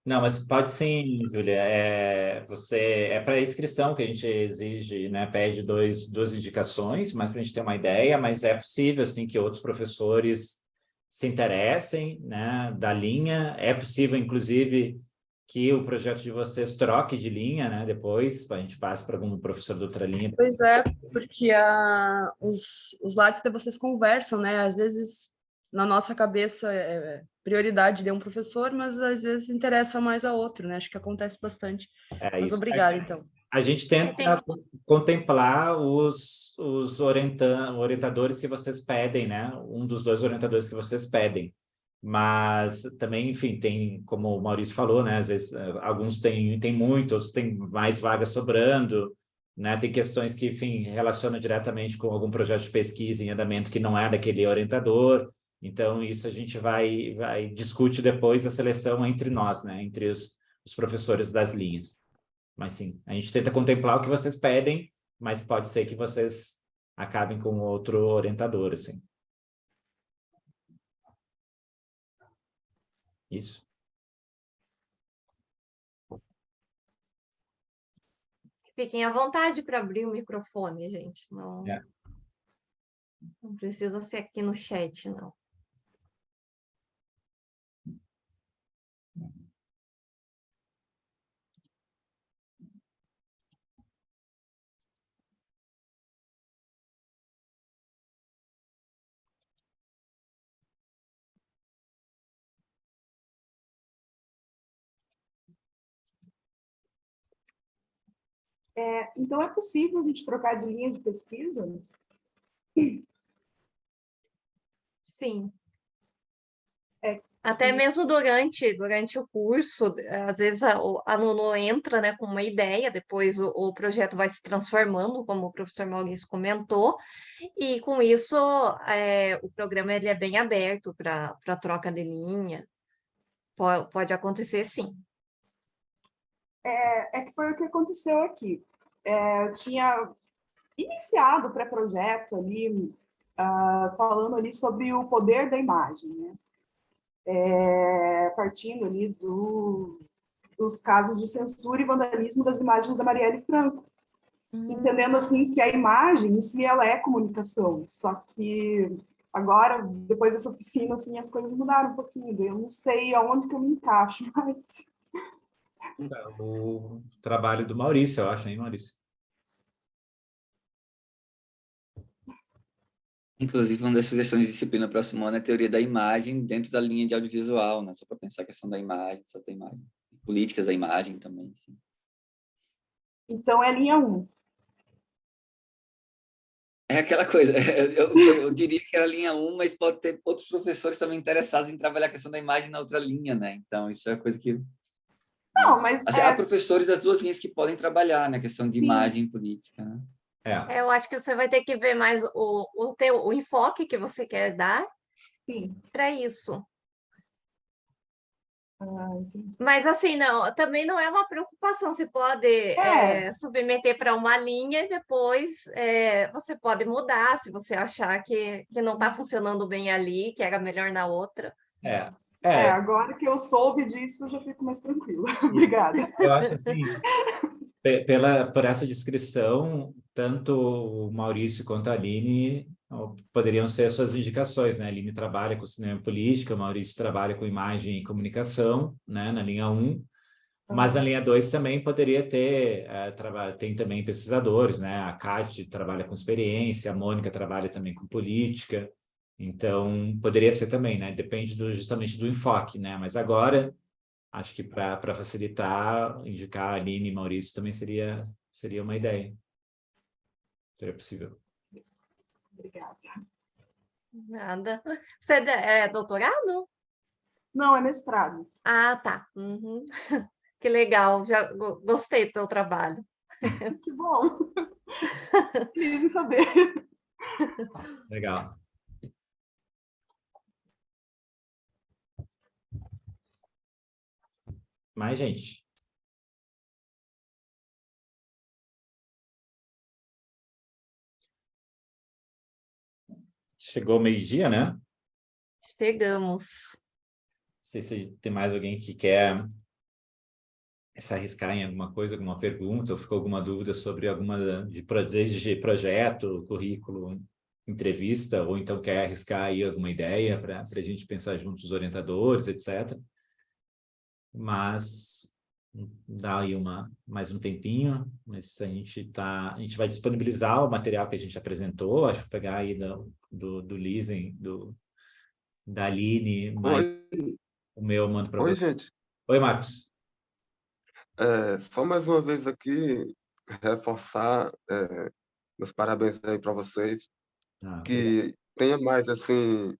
Não, mas pode sim, Júlia. É para inscrição que a gente exige, né? Pede duas indicações, mas para a gente ter uma ideia, mas é possível, assim, que outros professores se interessem, né, da linha. É possível, inclusive, que o projeto de vocês troque de linha, né, depois, a gente passe para algum professor de outra linha. Pois é, porque os lattes de vocês conversam, né, às vezes na nossa cabeça é prioridade de um professor, mas às vezes interessa mais a outro, né, acho que acontece bastante. Mas obrigada, então. A gente tenta contemplar os orientadores que vocês pedem, né? Um dos dois orientadores que vocês pedem. Mas também, enfim, tem, como o Maurício falou, né? Às vezes, alguns têm muito, outros têm mais vagas sobrando, né? Tem questões que, enfim, relacionam diretamente com algum projeto de pesquisa em andamento que não é daquele orientador. Então, isso a gente vai discute depois a seleção entre nós, né? Entre os professores das linhas. Mas sim, a gente tenta contemplar o que vocês pedem, mas pode ser que vocês acabem com outro orientador, assim. Isso. Fiquem à vontade para abrir o microfone, gente. Não, não precisa ser aqui no chat, não. Então, é possível a gente trocar de linha de pesquisa? Sim. É, Até sim. mesmo durante o curso, às vezes o aluno entra, né, com uma ideia, depois o projeto vai se transformando, como o professor Maurício comentou, e com isso o programa ele é bem aberto para troca de linha. Pode acontecer, sim. É que foi o que aconteceu aqui. Eu tinha iniciado o pré-projeto ali, falando ali sobre o poder da imagem, né? Partindo ali dos casos de censura e vandalismo das imagens da Marielle Franco, entendendo assim que a imagem em si ela é comunicação, só que agora, depois dessa oficina, assim, as coisas mudaram um pouquinho, eu não sei aonde que eu me encaixo, mas... O trabalho do Maurício, eu acho, hein, Maurício? Inclusive, uma das sugestões de disciplina próximo ano é a teoria da imagem dentro da linha de audiovisual, né? Só para pensar a questão da imagem, só da imagem. Políticas da imagem também. Enfim. Então, é linha 1. É aquela coisa, eu diria que era a linha 1, mas pode ter outros professores também interessados em trabalhar a questão da imagem na outra linha, né? Então, isso é coisa que... Não, mas... Assim, há professores das duas linhas que podem trabalhar na questão de imagem e política, né? Eu acho que você vai ter que ver mais o enfoque que você quer dar para isso. Mas assim, não, também não é uma preocupação. Você pode submeter para uma linha e depois você pode mudar se você achar que não está funcionando bem ali, que era melhor na outra. Agora que eu soube disso, eu já fico mais tranquila. Obrigada. Eu acho assim, por essa descrição, tanto o Maurício quanto a Aline poderiam ser suas indicações, né? A Aline trabalha com cinema e política, o Maurício trabalha com imagem e comunicação, né? Na linha 1, mas na linha 2 também poderia ter, tem também pesquisadores, né? A Kate trabalha com experiência, a Mônica trabalha também com política, então poderia ser também, né? Depende justamente do enfoque, né? Mas agora... Acho que para facilitar, indicar a Aline e Maurício também seria uma ideia. Seria possível. Obrigada. Nada. Você é doutorado? Não, é mestrado. Ah, tá. Uhum. Que legal, já gostei do teu trabalho. Que bom. Feliz em saber. Legal. Mais gente. Chegou meio-dia, né? Chegamos. Não sei se tem mais alguém que quer se arriscar em alguma coisa, alguma pergunta, ou ficou alguma dúvida sobre alguma de projeto, currículo, entrevista, ou então quer arriscar aí alguma ideia para a gente pensar juntos os orientadores, etc. Mas dá aí mais um tempinho, mas a gente vai disponibilizar o material que a gente apresentou, acho que vou pegar aí do Lizen, da Aline, mas o meu eu mando para você. Oi, gente. Oi, Marcos. Só mais uma vez aqui, reforçar meus parabéns aí para vocês, Obrigado. que tenha mais, assim,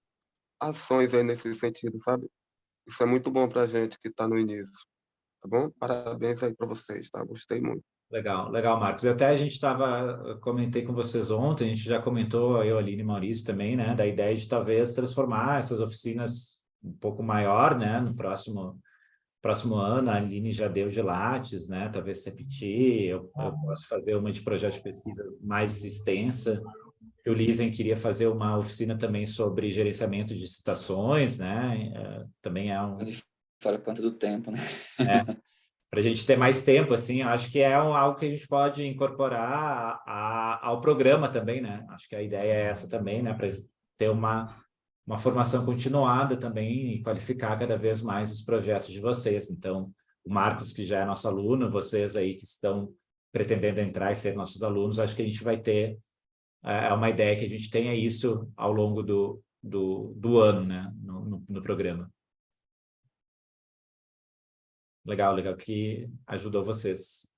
ações aí nesse sentido, sabe? Isso é muito bom para a gente que está no início, tá bom? Parabéns aí para vocês, tá? Gostei muito. Legal, Marcos. Até a gente comentei com vocês ontem, a gente já comentou, eu, Aline e Maurício também, né, da ideia de talvez transformar essas oficinas um pouco maior, né, no próximo próximo ano, a Aline já deu de Lattes, né? Talvez se repetir, eu posso fazer uma de projeto de pesquisa mais extensa. O Lisen queria fazer uma oficina também sobre gerenciamento de citações, né? Também é um... Fora quanto do tempo, né? Para a gente ter mais tempo, assim, acho que é algo que a gente pode incorporar ao programa também, né? Acho que a ideia é essa também, né? Para ter uma formação continuada também e qualificar cada vez mais os projetos de vocês. Então, o Marcos, que já é nosso aluno, vocês aí que estão pretendendo entrar e ser nossos alunos, acho que a gente vai ter uma ideia que a gente tenha isso ao longo do ano, né? No programa. Legal que ajudou vocês.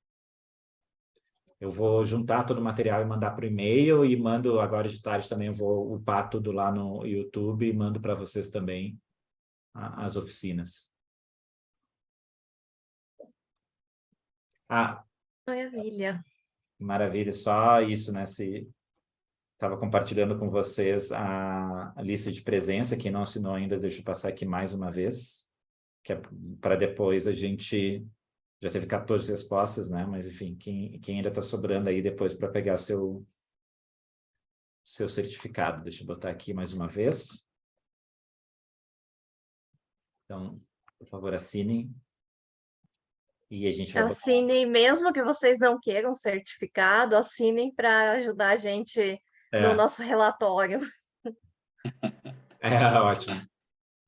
Eu vou juntar todo o material e mandar por e-mail e mando agora de tarde também, eu vou upar tudo lá no YouTube e mando para vocês também as oficinas. Maravilha. Maravilha, só isso, né? Estava compartilhando com vocês a lista de presença, quem não assinou ainda, deixa eu passar aqui mais uma vez, que é para depois a gente... Já teve 14 respostas, né? Mas, enfim, quem ainda está sobrando aí depois para pegar seu certificado. Deixa eu botar aqui mais uma vez. Então, por favor, assinem. E a gente vai botar... Assinem, mesmo que vocês não queiram certificado, assinem para ajudar a gente no nosso relatório. Ótimo.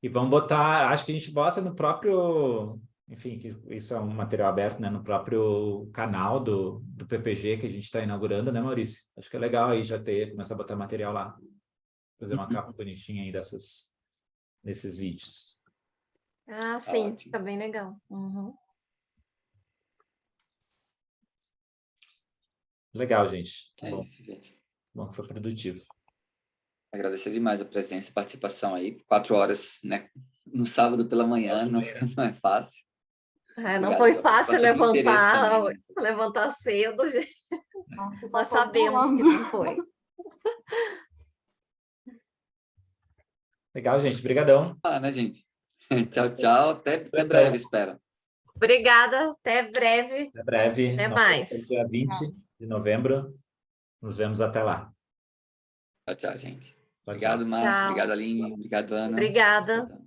E vamos botar... Acho que a gente bota no próprio... Enfim, que isso é um material aberto, né? No próprio canal do PPG que a gente está inaugurando, né, Maurício? Acho que é legal aí já começar a botar material lá. Fazer uma capa bonitinha aí desses vídeos. Sim, Ótimo. fica bem legal. Uhum. Legal, gente. Que É bom. isso, gente. Bom que foi produtivo. Agradecer demais a presença e participação aí. 4 horas, né? No sábado pela manhã, não é fácil. Não foi fácil Também, né? levantar cedo, gente. Nossa, Nós sabemos que não foi. Legal, gente. Obrigadão. Né, gente? Tchau, tchau. Até breve, espero. Obrigada. Até breve. Até breve. Até mais. Dia 20 de novembro. Nos vemos até lá. Tchau, gente. Tchau, Obrigado, tchau. Márcio. Tchau. Obrigado, Aline. Obrigado, Ana. Obrigada. Tchau.